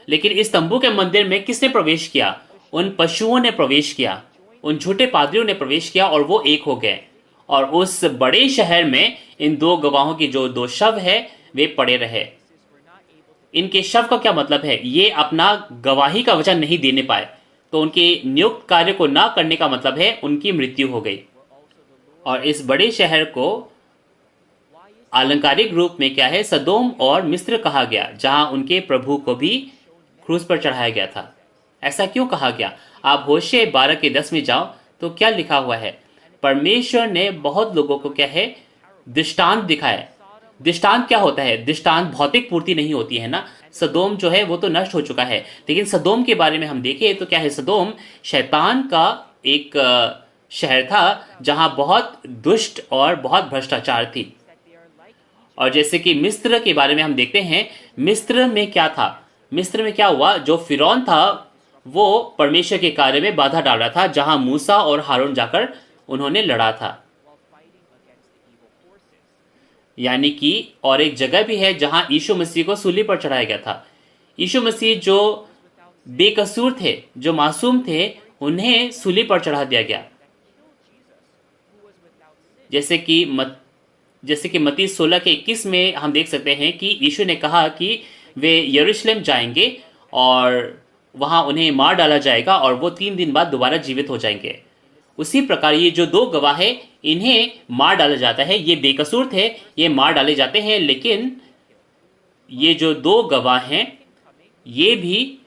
लेकिन इस तंबू के मंदिर में किसने प्रवेश किया? उन पशुओं ने प्रवेश किया, उन झूठे पादरियों ने प्रवेश किया, और वो एक हो गए। और उस बड़े शहर में इन दो गवाहों की जो दो शव है वे पड़े रहे। इनके शव का क्या मतलब है? ये अपना गवाही का वचन नहीं देने पाए, तो उनके नियुक्त कार्य को ना करने का मतलब है उनकी मृत्यु हो गई। और इस बड़े शहर को आलंकारिक रूप में क्या है, सदोम और मिस्र कहा गया, जहां उनके प्रभु को भी क्रूस पर चढ़ाया गया था। ऐसा क्यों कहा गया? आप होशे 12 के 10 में जाओ तो क्या लिखा हुआ है? परमेश्वर ने बहुत लोगों को क्या है, दृष्टांत दिखाए। दृष्टांत क्या होता है? दृष्टांत भौतिक पूर्ति नहीं होती है ना। सदोम जो है वो तो नष्ट हो चुका है, लेकिन सदोम के बारे में हम देखें तो क्या है, सदोम शैतान का एक शहर था जहां बहुत दुष्ट और बहुत भ्रष्टाचार थी। और जैसे कि मिस्र के बारे में हम देखते हैं, मिस्र में क्या था, मिस्र में क्या हुआ, जो फिरौन था वो परमेश्वर के कार्य में बाधा डाल रहा था, जहां मूसा और हारून जाकर उन्होंने लड़ा था। यानी कि और एक जगह भी है जहां यीशु मसीह को सूली पर चढ़ाया गया था। यीशु मसीह जो बेकसूर थे, जो मासूम थे, उन्हें सूली पर चढ़ा दिया गया। जैसे कि मत्ती 16 के 21 में हम देख सकते हैं कि यीशु ने कहा कि वे यरूशलेम जाएंगे और वहां उन्हें मार डाला जाएगा और वो 3 दिन बाद दोबारा जीवित हो जाएंगे। उसी प्रकार ये जो दो गवाह है, इन्हें मार डाला जाता है। ये बेकसूर थे, ये मार डाले जाते हैं, लेकिन ये जो दो गवाह हैं ये भी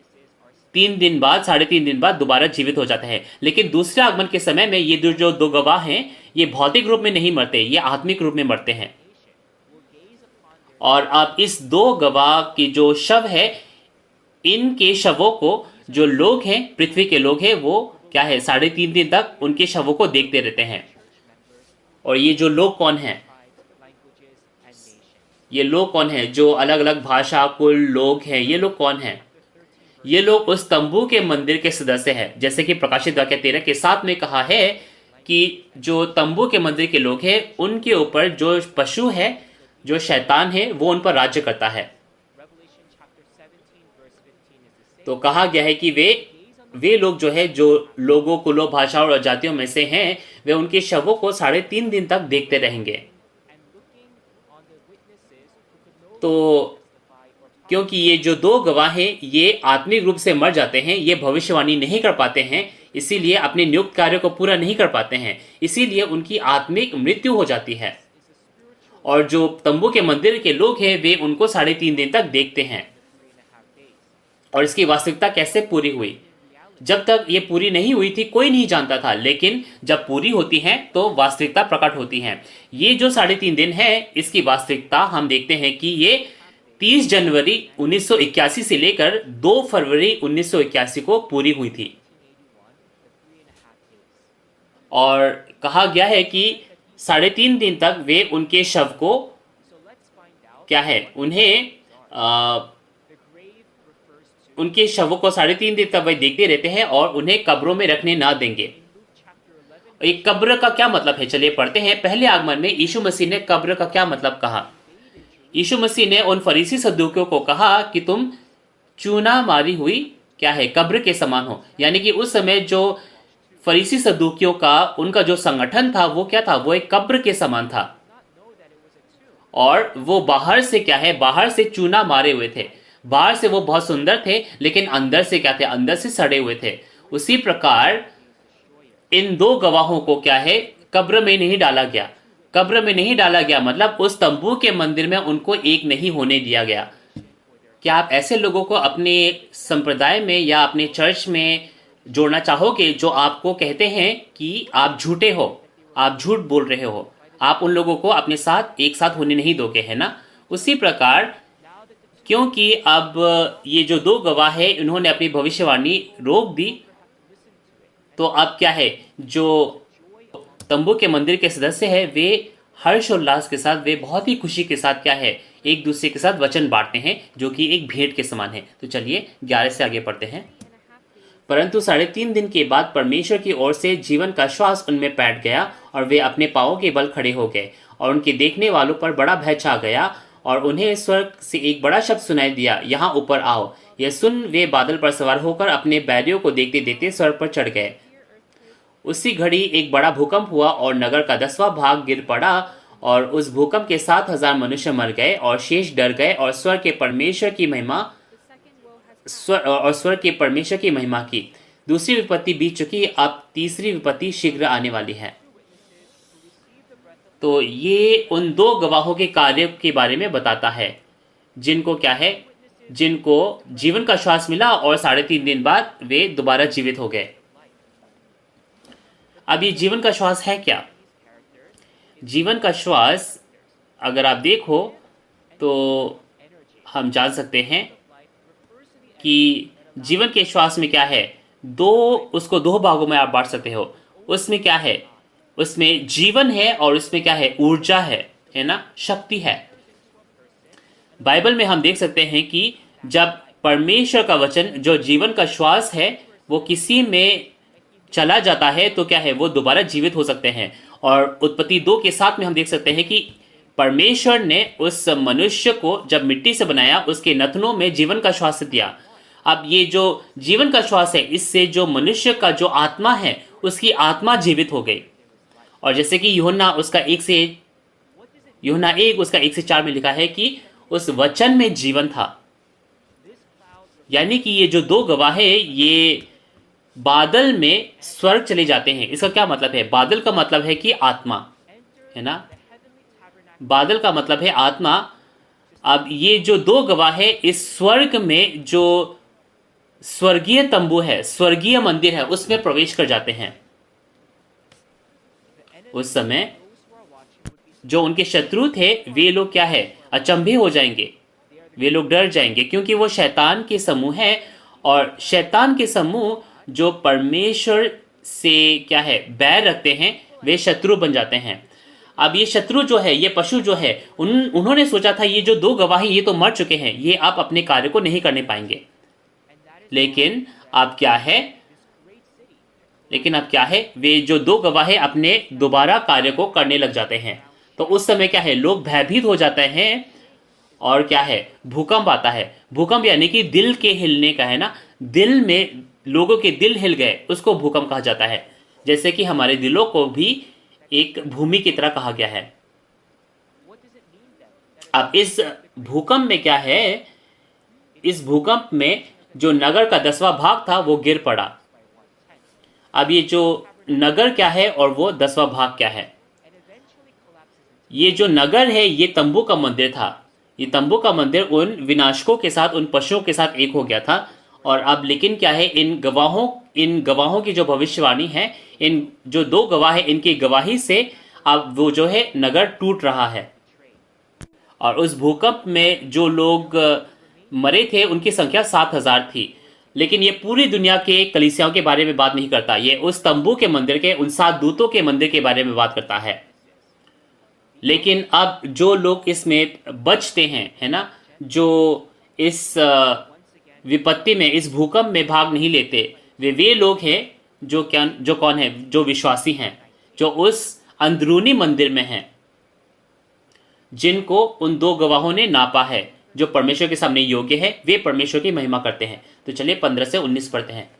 3 दिन बाद, 3.5 दिन बाद दोबारा जीवित हो जाते हैं। लेकिन दूसरे आगमन के समय में ये जो दो गवाह हैं, ये भौतिक रूप में नहीं मरते, ये आत्मिक रूप में मरते हैं। और अब इस दो गवाह की जो शव है, इनके शवों को जो लोग हैं, पृथ्वी के लोग हैं, वो क्या है, 3.5 दिन तक उनके शवों को देखते रहते हैं। और ये जो लोग कौन हैं? ये लोग कौन हैं? जो अलग अलग भाषा कुल लोग हैं, ये लोग कौन हैं? ये लोग उस तंबू के मंदिर के सदस्य हैं। जैसे कि प्रकाशित वाक्य 13 के 7 में कहा है कि जो तंबू के मंदिर के लोग हैं, उनके ऊपर जो पशु है, जो शैतान है, वो उन पर राज्य करता है। तो कहा गया है कि वे लोग जो है, जो लोगों, कुलों, भाषाओं और जातियों में से हैं, वे उनके शवों को 3.5 दिन तक देखते रहेंगे। तो क्योंकि ये जो दो गवाह हैं, ये आत्मिक रूप से मर जाते हैं, ये भविष्यवाणी नहीं कर पाते हैं, इसीलिए अपने नियुक्त कार्य को पूरा नहीं कर पाते हैं, इसीलिए उनकी आत्मिक मृत्यु हो जाती है। और जो तंबू के मंदिर के लोग हैं वे उनको 3.5 दिन तक देखते हैं। और इसकी वास्तविकता कैसे पूरी हुई? जब तक ये पूरी नहीं हुई थी कोई नहीं जानता था, लेकिन जब पूरी होती है तो वास्तविकता प्रकट होती है। ये जो 3.5 दिन है इसकी वास्तविकता हम देखते हैं कि ये 30 जनवरी 1981 से लेकर 2 फरवरी 1981 को पूरी हुई थी। और कहा गया है कि 3.5 दिन तक वे उनके शव को क्या है उनके शवों को 3.5 दिन तक वे देखते रहते हैं और उन्हें कब्रों में रखने ना देंगे। एक कब्र का क्या मतलब है? चलिए पढ़ते हैं। पहले आगमन में यीशु मसीह ने कब्र का क्या मतलब कहा। यीशु मसीह ने उन फरीसी सदूकियों को कहा कि तुम चूना मारी हुई क्या है कब्र के समान हो। यानी कि उस समय जो फरीसी सदूकियों का उनका जो संगठन था वो क्या था? वो एक कब्र के समान था। और वो बाहर से क्या है? बाहर से चूना मारे हुए थे। बाहर से वो बहुत सुंदर थे, लेकिन अंदर से क्या थे? अंदर से सड़े हुए थे। उसी प्रकार इन 2 गवाहों को क्या है? कब्र में नहीं डाला गया। कब्र में नहीं डाला गया मतलब उस तंबू के मंदिर में उनको एक नहीं होने दिया गया। क्या आप ऐसे लोगों को अपने संप्रदाय में या अपने चर्च में जोड़ना चाहोगे जो आपको कहते हैं कि आप झूठे हो, आप झूठ बोल रहे हो? आप उन लोगों को अपने साथ एक साथ होने नहीं दोगे, है ना? उसी प्रकार क्योंकि अब ये जो 2 गवाह है इन्होंने अपनी भविष्यवाणी रोक दी, तो अब क्या है? जो तंबू के मंदिर के सदस्य है वे हर्षोल्लास के साथ, वे बहुत ही खुशी के साथ क्या है? एक दूसरे के साथ वचन बांटते हैं, जो कि एक भेंट के समान है। तो चलिए 11 से आगे पढ़ते हैं। परंतु 3.5 दिन के बाद परमेश्वर की ओर से जीवन का श्वास उनमें बैठ गया और वे अपने पांवों के बल खड़े हो गए और उनके देखने वालों पर बड़ा भय छा गया और उन्हें स्वर्ग से एक बड़ा शब्द सुनाई दिया, यहाँ ऊपर आओ। यह सुन वे बादल पर सवार होकर अपने बैरियों को देखते देखते स्वर्ग पर चढ़ गए। उसी घड़ी एक बड़ा भूकंप हुआ और नगर का 10वां भाग गिर पड़ा और उस भूकंप के 7,000 मनुष्य मर गए और शेष डर गए और स्वर्ग के परमेश्वर की महिमा की। दूसरी विपत्ति बीत चुकी, अब तीसरी विपत्ति शीघ्र आने वाली है। तो ये उन 2 गवाहों के कार्य के बारे में बताता है जिनको क्या है? जिनको जीवन का श्वास मिला और 3.5 दिन बाद वे दोबारा जीवित हो गए। अब ये जीवन का श्वास है क्या? जीवन का श्वास अगर आप देखो तो हम जान सकते हैं कि जीवन के श्वास में क्या है? उसको 2 भागों में आप बांट सकते हो। उसमें क्या है? उसमें जीवन है और उसमें क्या है? ऊर्जा है ना, शक्ति है। बाइबल में हम देख सकते हैं कि जब परमेश्वर का वचन जो जीवन का श्वास है वो किसी में चला जाता है तो क्या है? वो दोबारा जीवित हो सकते हैं। और उत्पत्ति 2 के 7 में हम देख सकते हैं कि परमेश्वर ने उस मनुष्य को जब मिट्टी से बनाया उसके नथनों में जीवन का श्वास दिया। अब ये जो जीवन का श्वास है इससे जो मनुष्य का जो आत्मा है उसकी आत्मा जीवित हो गई। और जैसे कि यूहन्ना 1 उसका 1 से 4 में लिखा है कि उस वचन में जीवन था। यानी कि ये जो 2 गवाह है ये बादल में स्वर्ग चले जाते हैं। इसका क्या मतलब है? बादल का मतलब है कि आत्मा, है ना? बादल का मतलब है आत्मा। अब ये जो 2 गवाह है इस स्वर्ग में जो स्वर्गीय तंबू है, स्वर्गीय मंदिर है, उसमें प्रवेश कर जाते हैं। उस समय जो उनके शत्रु थे वे लोग क्या है? अचंभे हो जाएंगे, वे लोग डर जाएंगे, क्योंकि वो शैतान के समूह है और शैतान के समूह जो परमेश्वर से क्या है? बैर रखते हैं, वे शत्रु बन जाते हैं। अब ये शत्रु जो है, ये पशु जो है, उन्होंने सोचा था ये जो 2 गवाही ये तो मर चुके हैं, ये आप अपने कार्य को नहीं करने पाएंगे। लेकिन अब क्या है? वे जो 2 गवाह है अपने दोबारा कार्य को करने लग जाते हैं। तो उस समय क्या है? लोग भयभीत हो जाते हैं और क्या है? भूकंप आता है। भूकंप यानी कि दिल के हिलने का, है ना? दिल में लोगों के दिल हिल गए, उसको भूकंप कहा जाता है। जैसे कि हमारे दिलों को भी एक भूमि की तरह कहा गया है। अब इस भूकंप में क्या है? इस भूकंप में जो नगर का 10वां भाग था वो गिर पड़ा। अब ये जो नगर क्या है और वो 10वां भाग क्या है? ये जो नगर है ये तंबू का मंदिर था। ये तंबू का मंदिर उन विनाशकों के साथ, उन पशुओं के साथ एक हो गया था। और अब लेकिन क्या है, इन गवाहों की जो भविष्यवाणी है, इन जो दो गवाह है, इनकी गवाही से अब वो जो है नगर टूट रहा है। और उस भूकंप में जो लोग मरे थे उनकी संख्या 7,000 थी। लेकिन ये पूरी दुनिया के कलीसियाओं के बारे में बात नहीं करता, ये उस तंबू के मंदिर के, उन 7 दूतों के मंदिर के बारे में बात करता है। लेकिन अब जो लोग इसमें बचते हैं, है ना, जो इस विपत्ति में, इस भूकंप में भाग नहीं लेते, वे लोग हैं जो कौन है, जो विश्वासी हैं, जो उस अंदरूनी मंदिर में हैं, जिनको उन दो गवाहों ने नापा है, जो परमेश्वर के सामने योग्य है, वे परमेश्वर की महिमा करते हैं। तो चलिए 15 से 19 पढ़ते हैं।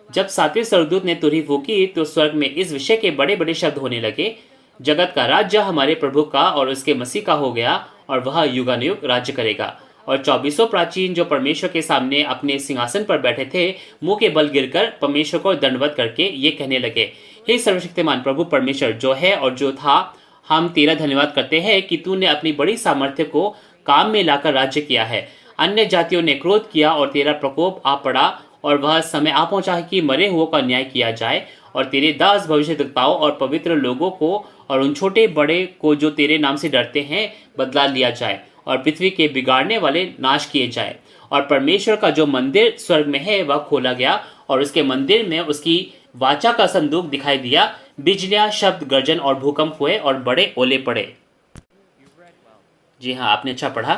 जब 7वें स्वर्गदूत ने तुरही फूकी तो स्वर्ग में इस विषय के बड़े बड़े शब्द होने लगे, जगत का राज्य हमारे प्रभु का और उसके मसीह का हो गया, और वह युगानुयुग राज्य करेगा। और 24 प्राचीन जो परमेश्वर के सामने अपने सिंहासन पर बैठे थे, मुंह के बल गिरकर परमेश्वर को दंडवत करके ये कहने लगे, हे सर्वशक्तिमान प्रभु परमेश्वर जो है और जो था, हम तेरा धन्यवाद करते हैं कि तूने अपनी बड़ी सामर्थ्य को काम में लाकर राज्य किया है। अन्य जातियों ने क्रोध किया और तेरा प्रकोप आ पड़ा, और वह समय आ पहुंचा है कि मरे हुओं का न्याय किया जाए, और तेरे दास भविष्यद्वक्ताओं और पवित्र लोगों को और उन छोटे बड़े को जो तेरे नाम से डरते हैं बदला लिया जाए, और पृथ्वी के बिगाड़ने वाले नाश किए जाए। और परमेश्वर का जो मंदिर स्वर्ग में है वह खोला गया, और उसके मंदिर में उसकी वाचा का संदूक दिखाई दिया। बिजलियां, शब्द, गर्जन और भूकंप हुए और बड़े ओले पड़े। जी हाँ, आपने अच्छा पढ़ा।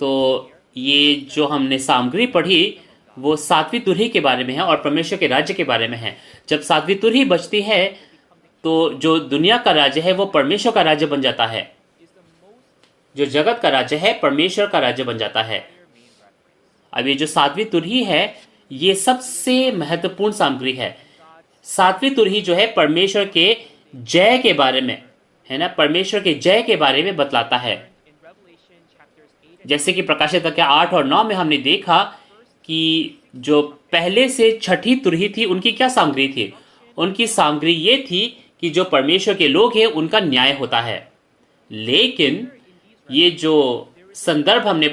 तो ये जो हमने सामग्री पढ़ी वो 7वीं तुरही के बारे में है और परमेश्वर के राज्य के बारे में है। जब 7वीं तुरही बजती है तो जो दुनिया का राज्य है वो परमेश्वर का राज्य बन जाता है। जो जगत का राज्य है परमेश्वर का राज्य बन जाता है। अब ये जो 7वीं तुरही है ये सबसे महत्वपूर्ण सामग्री है। 7वीं तुरही जो है परमेश्वर के जय के बारे में है ना, परमेश्वर के जय के बारे में बतलाता है। जैसे कि प्रकाशित वाक्य 8 और 9 में हमने देखा कि जो पहले से छठी तुरही थी उनकी क्या सामग्री थी। उनकी सामग्री ये थी कि जो परमेश्वर के लोग हैं उनका न्याय होता है। लेकिन ये जो संदर्भ हमने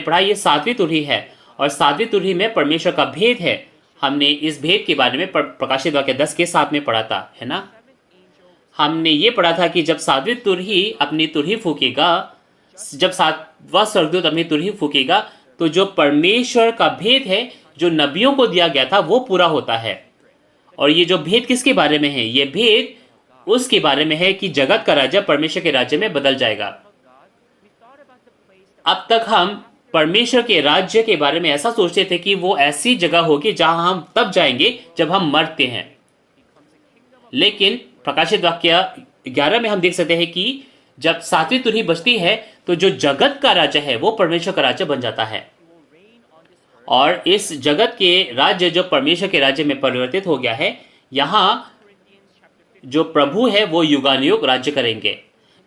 पढ़ा ये 7वीं तुरही है, और 7वीं तुरही में परमेश्वर का भेद है। हमने इस भेद के बारे में प्रकाशित वाक्य 10 के 7 में पढ़ा था, है ना। हमने ये पढ़ा था कि जब 7वीं तुरही अपनी तुरही फूकेगा, जब 7वां स्वर्गदूत अपनी तुरही फूकेगा, तो जो परमेश्वर का भेद है जो नबियों को दिया गया था वो पूरा होता है। और ये जो भेद किसके बारे में है, ये भेद उसके बारे में है कि जगत का राज्य परमेश्वर के राज्य में बदल जाएगा। अब तक हम परमेश्वर के राज्य के बारे में ऐसा सोचते थे कि वो ऐसी जगह होगी जहां हम तब जाएंगे जब हम मरते हैं। लेकिन प्रकाशित वाक्य 11 में हम देख सकते हैं कि जब 7वीं तुरही बजती है तो जो जगत का राज्य है वो परमेश्वर का राज्य बन जाता है, और इस जगत के राज्य जो परमेश्वर के राज्य में परिवर्तित हो गया है, यहाँ जो प्रभु है वो युगानुयुग राज्य करेंगे।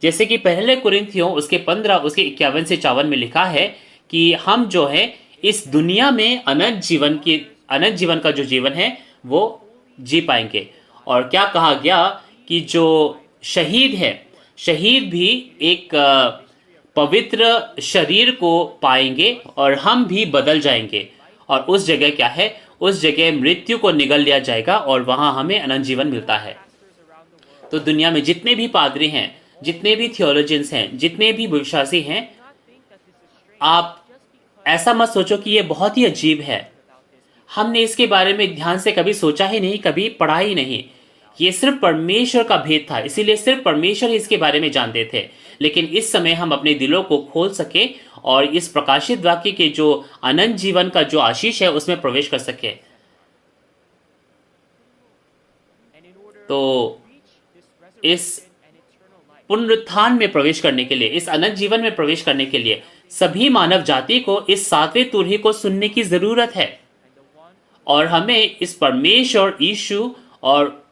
जैसे कि पहले कुरिन्थियों उसके 15 उसके 51 से 54 में लिखा है कि हम जो है इस दुनिया में अनंत जीवन का जो जीवन है वो जी पाएंगे। और क्या कहा गया कि जो शहीद है, शहीद भी एक पवित्र शरीर को पाएंगे और हम भी बदल जाएंगे। और उस जगह क्या है, उस जगह मृत्यु को निगल लिया जाएगा और वहां हमें अनंत जीवन मिलता है। तो दुनिया में जितने भी पादरी हैं, जितने भी थियोलॉजियंस हैं, जितने भी विश्वासी हैं, आप ऐसा मत सोचो कि ये बहुत ही अजीब है, हमने इसके बारे में ध्यान से कभी सोचा ही नहीं, कभी पढ़ा ही नहीं। ये सिर्फ परमेश्वर का भेद था, इसीलिए सिर्फ परमेश्वर ही इसके बारे में जानते थे। लेकिन इस समय हम अपने दिलों को खोल सके और इस प्रकाशित वाक्य के जो अनंत जीवन का जो आशीष है उसमें प्रवेश कर सके। तो इस पुनरुत्थान में प्रवेश करने के लिए, इस अनंत जीवन में प्रवेश करने के लिए सभी मानव जाति को इस 7वें तुरही को सुनने की जरूरत है, और हमें इस परमेश्वर यीशु और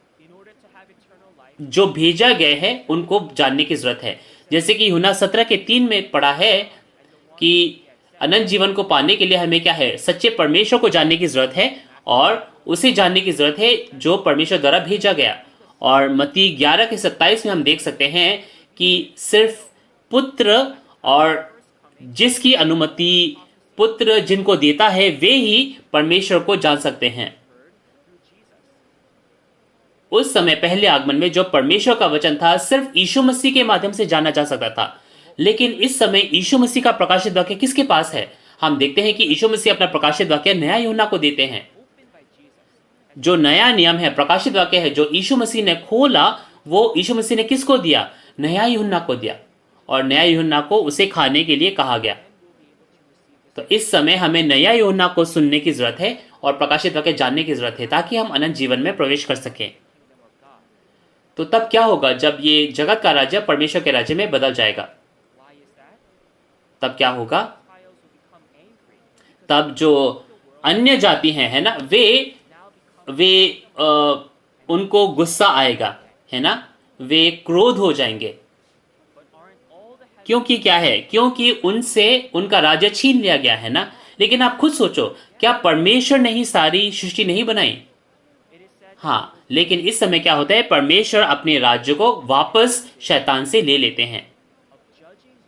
जो भेजा गए हैं उनको जानने की जरूरत है। जैसे कि यूहन्ना 17:3 में पढ़ा है कि अनंत जीवन को पाने के लिए हमें क्या है, सच्चे परमेश्वर को जानने की जरूरत है, और उसे जानने की जरूरत है जो परमेश्वर द्वारा भेजा गया। और मत्ती 11:27 में हम देख सकते हैं कि सिर्फ पुत्र और जिसकी अनुमति पुत्र जिनको देता है वे ही परमेश्वर को जान सकते हैं। उस समय पहले आगमन में जो परमेश्वर का वचन था सिर्फ यीशु मसीह के माध्यम से जाना जा सकता था, लेकिन इस समय यीशु मसीह का प्रकाशित वाक्य किसके पास है? हम देखते हैं कि यीशु मसीह अपना प्रकाशित वाक्य नया यूहन्ना को देते हैं। जो नया नियम है, प्रकाशित वाक्य है, जो यीशु मसीह ने खोला, वो यीशु मसीह ने किसको दिया? नया यूहन्ना को दिया, और नया यूहन्ना को उसे खाने के लिए कहा गया। तो इस समय हमें नया यूहन्ना को सुनने की जरूरत है और प्रकाशित वाक्य जानने की जरूरत है, ताकि हम अनंत जीवन में प्रवेश कर सकें। तो तब क्या होगा? जब ये जगत का राज्य परमेश्वर के राज्य में बदल जाएगा, तब क्या होगा? तब जो अन्य जाति हैं, है ना, वे उनको गुस्सा आएगा, है ना, वे क्रोध हो जाएंगे। क्योंकि क्या है? क्योंकि उनसे उनका राज्य छीन लिया गया है ना। लेकिन आप खुद सोचो, क्या परमेश्वर ने ही सारी सृष्टि नहीं बनाई? हाँ, लेकिन इस समय क्या होता है? परमेश्वर अपने राज्य को वापस शैतान से ले लेते हैं।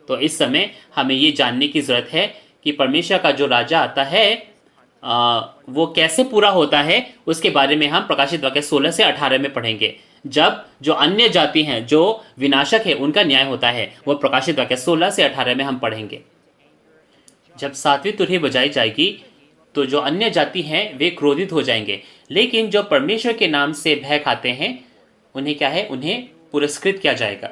तो इस समय हमें ये जानने की जरूरत है कि परमेश्वर का जो राजा आता है वो कैसे पूरा होता है। उसके बारे में हम प्रकाशित वाक्य 16 से 18 में पढ़ेंगे। जब जो अन्य जाति हैं, जो विनाशक है, उनका न्याय होता है, वो प्रकाशित वाक्य 16 से 18 में हम पढ़ेंगे। जब सातवीं तुरही बजाई जाएगी तो जो अन्य जाति हैं वे क्रोधित हो जाएंगे, लेकिन जो परमेश्वर के नाम से भय खाते हैं उन्हें क्या है? उन्हें पुरस्कृत किया जाएगा।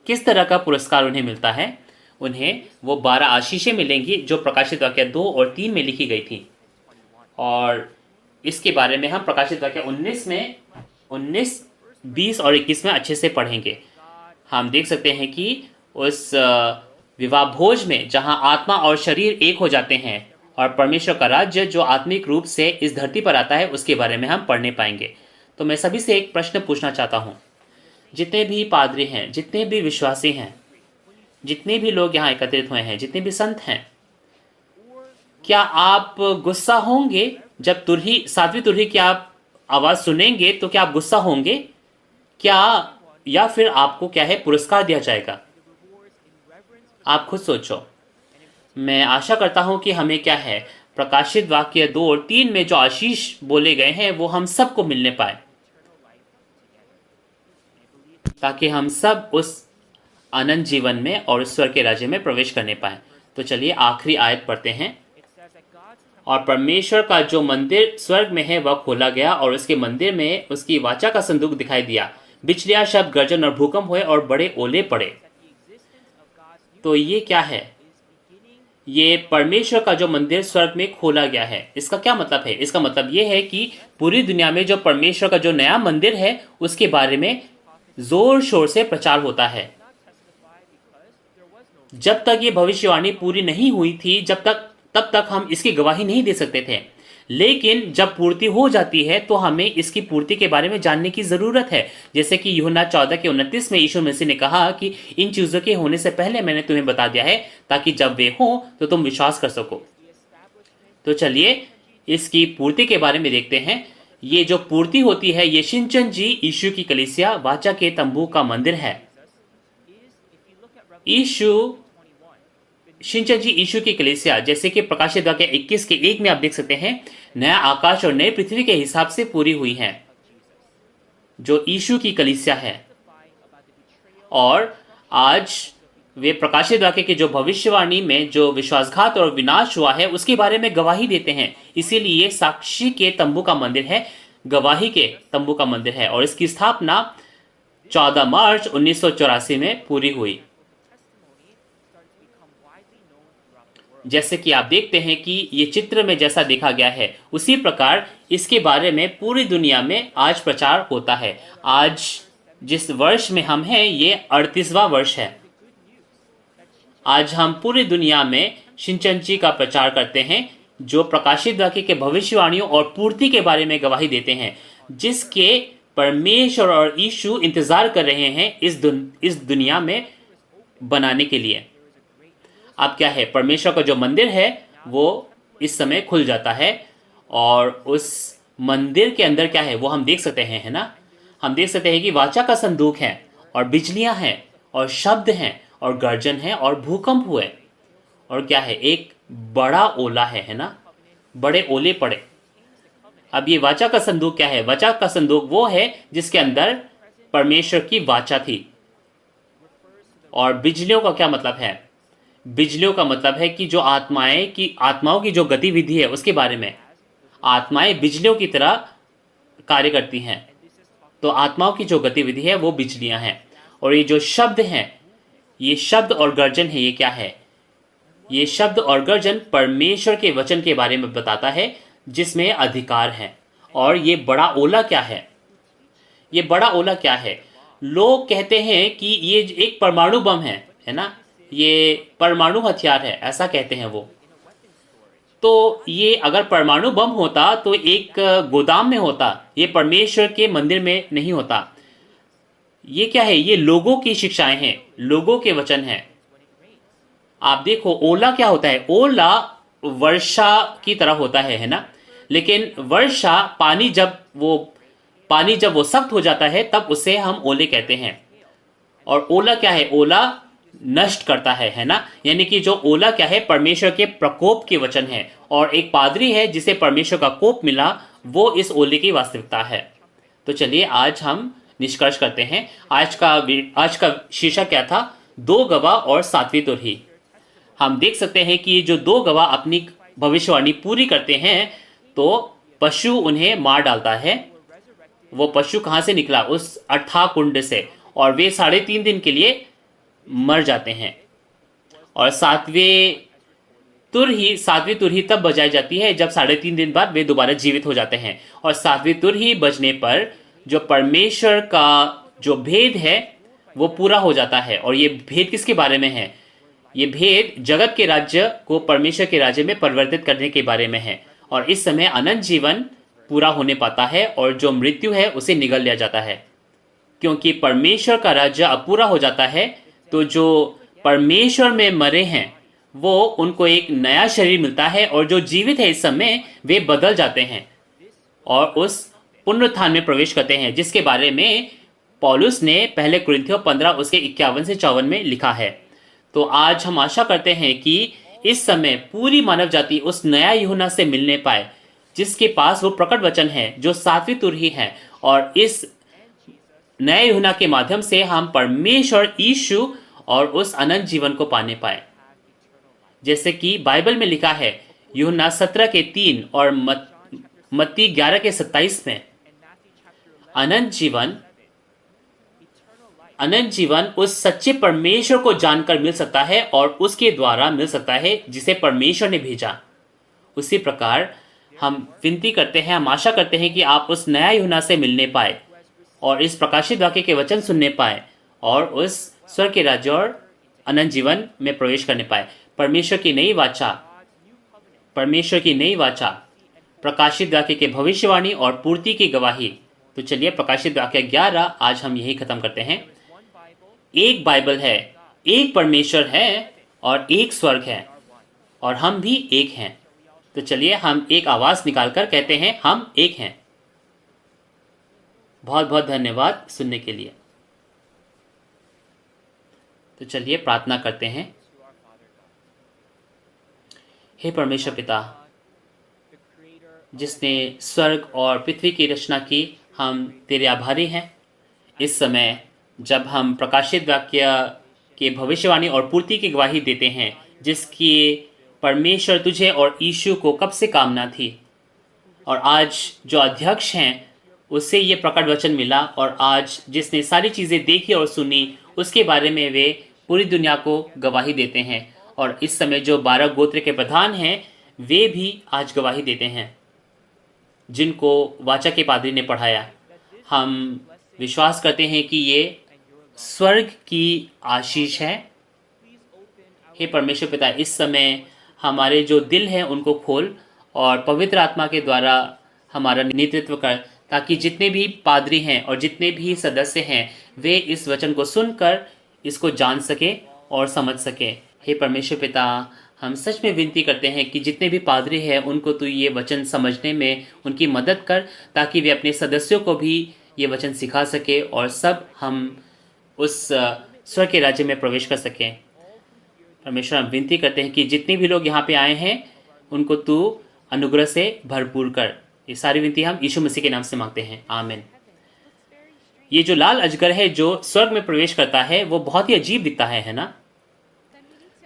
किस तरह का पुरस्कार उन्हें मिलता है? उन्हें वो 12 आशीषें मिलेंगी जो प्रकाशित वाक्य 2 और 3 में लिखी गई थी, और इसके बारे में हम प्रकाशित वाक्य 19, 20 और 21 में अच्छे से पढ़ेंगे। हम देख सकते हैं कि उस विवाह भोज में जहां आत्मा और शरीर एक हो जाते हैं और परमेश्वर का राज्य जो आत्मिक रूप से इस धरती पर आता है, उसके बारे में हम पढ़ने पाएंगे। तो मैं सभी से एक प्रश्न पूछना चाहता हूं, जितने भी पादरी हैं, जितने भी विश्वासी हैं, जितने भी लोग यहाँ एकत्रित हुए हैं, जितने भी संत हैं, क्या आप गुस्सा होंगे जब सातवीं तुरही की आप आवाज सुनेंगे? तो क्या आप गुस्सा होंगे क्या, या फिर आपको क्या है, पुरस्कार दिया जाएगा? आप खुद सोचो। मैं आशा करता हूं कि हमें क्या है, प्रकाशित वाक्य 2 और 3 में जो आशीष बोले गए हैं वो हम सबको मिलने पाए, ताकि हम सब उस अनंत जीवन में और ईश्वर के राज्य में प्रवेश करने पाए। तो चलिए आखिरी आयत पढ़ते हैं। और परमेश्वर का जो मंदिर स्वर्ग में है वह खोला गया, और उसके मंदिर में उसकी वाचा का संदूक दिखाई दिया। बिजलियां, शब्द, गर्जन और भूकंप हुए और बड़े ओले पड़े। तो ये क्या है? ये परमेश्वर का जो मंदिर स्वर्ग में खोला गया है। इसका क्या मतलब है? इसका मतलब ये है कि पूरी दुनिया में जो परमेश्वर का जो नया मंदिर है उसके बारे में जोर शोर से प्रचार होता है। जब तक ये भविष्यवाणी पूरी नहीं हुई थी, तब तक हम इसकी गवाही नहीं दे सकते थे। लेकिन जब पूर्ति हो जाती है तो हमें इसकी पूर्ति के बारे में जानने की जरूरत है। जैसे कि यूहन्ना 14:29 में यीशु मसीह ने कहा कि इन चीजों के होने से पहले मैंने तुम्हें बता दिया है, ताकि जब वे हो तो तुम विश्वास कर सको। तो चलिए इसकी पूर्ति के बारे में देखते हैं। ये जो पूर्ति होती है, ये शिनचन जी यीशु की कलीसिया वाचा के तंबू का मंदिर है। शिनचन जी यीशु की कलीसिया, जैसे कि प्रकाशित वाक्य 21:1 में आप देख सकते हैं, नया आकाश और नई पृथ्वी के हिसाब से पूरी हुई है, जो यीशु की कलीसिया है। और आज वे प्रकाशित वाक्य के जो भविष्यवाणी में जो विश्वासघात और विनाश हुआ है उसके बारे में गवाही देते हैं। इसीलिए ये साक्षी के तंबू का मंदिर है, गवाही के तंबू का मंदिर है, और इसकी स्थापना 14 मार्च 1984 में पूरी हुई। जैसे कि आप देखते हैं कि ये चित्र में जैसा देखा गया है, उसी प्रकार इसके बारे में पूरी दुनिया में आज प्रचार होता है। आज जिस वर्ष में हम हैं, ये 38वां वर्ष है। आज हम पूरी दुनिया में शिनचन जी का प्रचार करते हैं, जो प्रकाशित वाक्य के भविष्यवाणियों और पूर्ति के बारे में गवाही देते हैं, जिसके परमेश्वर और यीशु इंतजार कर रहे हैं इस दुनिया में बनाने के लिए। अब क्या है, परमेश्वर का जो मंदिर है वो इस समय खुल जाता है, और उस मंदिर के अंदर क्या है वो हम देख सकते हैं, है ना। हम देख सकते हैं कि वाचा का संदूक है, और बिजलियां हैं और शब्द हैं और गर्जन है और भूकंप हुए। और क्या है, एक बड़ा ओला है ना, बड़े ओले पड़े। अब ये वाचा का संदूक क्या है? वाचा का संदूक वो है जिसके अंदर परमेश्वर की वाचा थी। और बिजलियों का क्या मतलब है? बिजलियों का मतलब है कि जो आत्माओं की जो गतिविधि है उसके बारे में। आत्माएं बिजलियों की तरह कार्य करती हैं। तो आत्माओं की जो गतिविधि है वो बिजलियां हैं। और ये जो शब्द हैं, ये शब्द और गर्जन है, ये क्या है? ये शब्द और गर्जन परमेश्वर के वचन के बारे में बताता है जिसमें अधिकार है। और ये बड़ा ओला क्या है? ये बड़ा ओला क्या है? लोग कहते हैं कि ये एक परमाणु बम है ना, ये परमाणु हथियार है, ऐसा कहते हैं वो। तो ये अगर परमाणु बम होता तो एक गोदाम में होता, ये परमेश्वर के मंदिर में नहीं होता। ये क्या है? ये लोगों की शिक्षाएं हैं, लोगों के वचन हैं। आप देखो, ओला क्या होता है? ओला वर्षा की तरह होता है ना। लेकिन वर्षा पानी जब वो सख्त हो जाता है तब उसे हम ओले कहते हैं। और ओला क्या है? ओला नष्ट करता है ना। यानी कि जो ओला क्या है? परमेश्वर के प्रकोप के वचन है। और एक पादरी है जिसे परमेश्वर का कोप मिला, वो इस ओले की वास्तविकता है। तो चलिए आज हम निष्कर्ष करते हैं। आज का शीर्षक क्या था? 2 गवाह और 7वीं तुरही। हम देख सकते हैं कि जो 2 गवाह अपनी भविष्यवाणी पूरी करते हैं तो पशु उन्हें मार डालता है। वो पशु कहां से निकला? उस अथाह कुंड से। और वे 3.5 दिन के लिए मर जाते हैं। और 7वीं तुरही तब बजाई जाती है जब 3.5 दिन बाद वे दोबारा जीवित हो जाते हैं। और 7वीं तुरही बजने पर जो परमेश्वर का जो भेद है वो पूरा हो जाता है। और ये भेद किसके बारे में है? ये भेद जगत के राज्य को परमेश्वर के राज्य में परिवर्तित करने के बारे में है। और इस समय अनंत जीवन पूरा होने पाता है और जो मृत्यु है उसे निगल लिया जाता है। क्योंकि परमेश्वर का राज्य अब पूरा हो जाता है तो जो परमेश्वर में मरे हैं वो उनको एक नया शरीर मिलता है। और जो जीवित है इस समय वे बदल जाते हैं और उस पुनरुत्थान में प्रवेश करते हैं, जिसके बारे में पौलुस ने पहले कुरिन्थियों 15 उसके 51 से 54 में लिखा है। तो आज हम आशा करते हैं कि इस समय पूरी मानव जाति उस नया यूहन्ना से मिलने पाए जिसके पास वो प्रकट वचन है जो 7वीं तुरही है। और इस नए यूहन्ना के माध्यम से हम परमेश्वर यीशु और उस अनंत जीवन को पाने पाए। जैसे कि बाइबल में लिखा है यूहन्ना 17 के 3 और मत्ती 11 के 27 में, अनंत जीवन उस सच्चे परमेश्वर को जानकर मिल सकता है और उसके द्वारा मिल सकता है जिसे परमेश्वर ने भेजा। उसी प्रकार हम विनती करते हैं, हम आशा करते हैं कि आप उस नया यूहन्ना से मिलने पाए और इस प्रकाशित वाक्य के वचन सुनने पाए और उस स्वर्ग के राज्य और अनंत जीवन में प्रवेश करने पाए। परमेश्वर की नई वाचा, प्रकाशित वाक्य के भविष्यवाणी और पूर्ति की गवाही। तो चलिए प्रकाशित वाक्य 11 आज हम यही खत्म करते हैं। एक बाइबल है, एक परमेश्वर है और एक स्वर्ग है और हम भी एक हैं। तो चलिए हम एक आवाज निकालकर कहते हैं, हम एक हैं। बहुत बहुत धन्यवाद सुनने के लिए। तो चलिए प्रार्थना करते हैं। हे परमेश्वर पिता, जिसने स्वर्ग और पृथ्वी की रचना की, हम तेरे आभारी हैं। इस समय जब हम प्रकाशित वाक्य के भविष्यवाणी और पूर्ति की गवाही देते हैं जिसकी परमेश्वर तुझे और यीशु को कब से कामना थी, और आज जो अध्यक्ष हैं उससे ये प्रकट वचन मिला और आज जिसने सारी चीज़ें देखी और सुनी उसके बारे में वे पूरी दुनिया को गवाही देते हैं। और इस समय जो 12 गोत्र के प्रधान हैं वे भी आज गवाही देते हैं जिनको वाचा के पादरी ने पढ़ाया। हम विश्वास करते हैं कि ये स्वर्ग की आशीष है। हे परमेश्वर पिता, इस समय हमारे जो दिल हैं उनको खोल और पवित्र आत्मा के द्वारा हमारा नेतृत्व कर, ताकि जितने भी पादरी हैं और जितने भी सदस्य हैं वे इस वचन को सुनकर इसको जान सके और समझ सके। हे परमेश्वर पिता, हम सच में विनती करते हैं कि जितने भी पादरी हैं उनको तू ये वचन समझने में उनकी मदद कर, ताकि वे अपने सदस्यों को भी ये वचन सिखा सके और सब हम उस स्वर्ग के राज्य में प्रवेश कर सकें। परमेश्वर, हम विनती करते हैं कि जितने भी लोग यहाँ पे आए हैं उनको तू अनुग्रह से भरपूर कर। ये सारी विनती हम यीशु मसीह के नाम से मांगते हैं, आमीन। ये जो लाल अजगर है जो स्वर्ग में प्रवेश करता है वो बहुत ही अजीब दिखता है ना?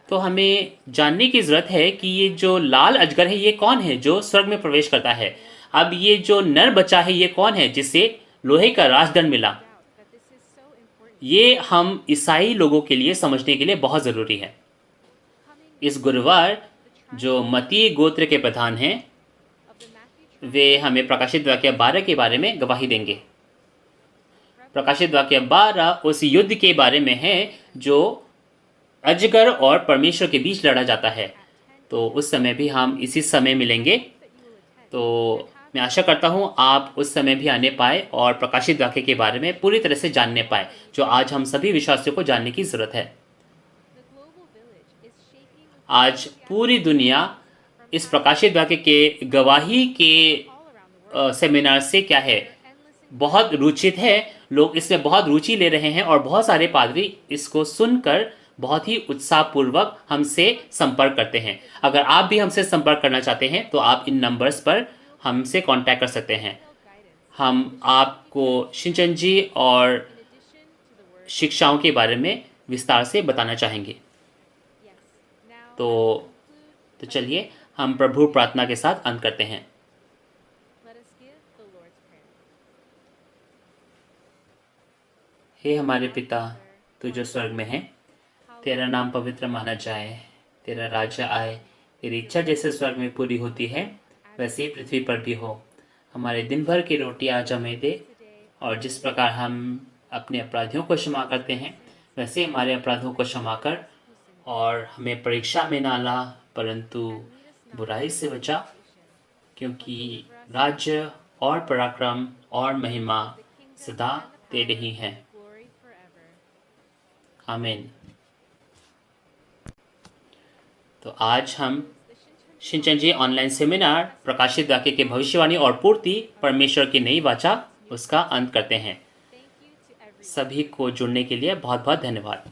तो हमें जानने की जरूरत है कि ये जो लाल अजगर है ये कौन है जो स्वर्ग में प्रवेश करता है। अब ये जो नर बच्चा है ये कौन है जिसे लोहे का राजदंड मिला? ये हम ईसाई लोगों के लिए समझने के लिए बहुत ज़रूरी है। इस गुरुवार जो मत्ती गोत्र के प्रधान हैं वे हमें प्रकाशित वाक्य 12 के बारे में गवाही देंगे। प्रकाशित वाक्य 12 उस युद्ध के बारे में है जो अजगर और परमेश्वर के बीच लड़ा जाता है। तो उस समय भी हम इसी समय मिलेंगे। तो मैं आशा करता हूँ आप उस समय भी आने पाए और प्रकाशित वाक्य के बारे में पूरी तरह से जानने पाए जो आज हम सभी विश्वासियों को जानने की ज़रूरत है। आज पूरी दुनिया इस प्रकाशित वाक्य के गवाही के सेमिनार से क्या है, बहुत रुचित है। लोग इसमें बहुत रुचि ले रहे हैं और बहुत सारे पादरी इसको सुनकर बहुत ही उत्साहपूर्वक हमसे संपर्क करते हैं। अगर आप भी हमसे संपर्क करना चाहते हैं तो आप इन नंबर्स पर हमसे कांटेक्ट कर सकते हैं। हम आपको शिनचन जी और शिक्षाओं के बारे में विस्तार से बताना चाहेंगे। तो चलिए हम प्रभु प्रार्थना के साथ अंत करते हैं। हे हमारे पिता, तू जो स्वर्ग में है, तेरा नाम पवित्र माना जाए, तेरा राज्य आए, तेरी इच्छा जैसे स्वर्ग में पूरी होती है वैसे ही पृथ्वी पर भी हो। हमारे दिन भर की रोटी आज हमें दे, और जिस प्रकार हम अपने अपराधियों को क्षमा करते हैं वैसे हमारे अपराधों को क्षमा कर, और हमें परीक्षा में ना ला परंतु बुराई से बचा, क्योंकि राज्य और पराक्रम और महिमा सदा तेरे ही हैं। आमीन। तो आज हम शिनचन जी ऑनलाइन सेमिनार प्रकाशित वाक्य के भविष्यवाणी और पूर्ति परमेश्वर की नई वाचा उसका अंत करते हैं। सभी को जुड़ने के लिए बहुत बहुत धन्यवाद।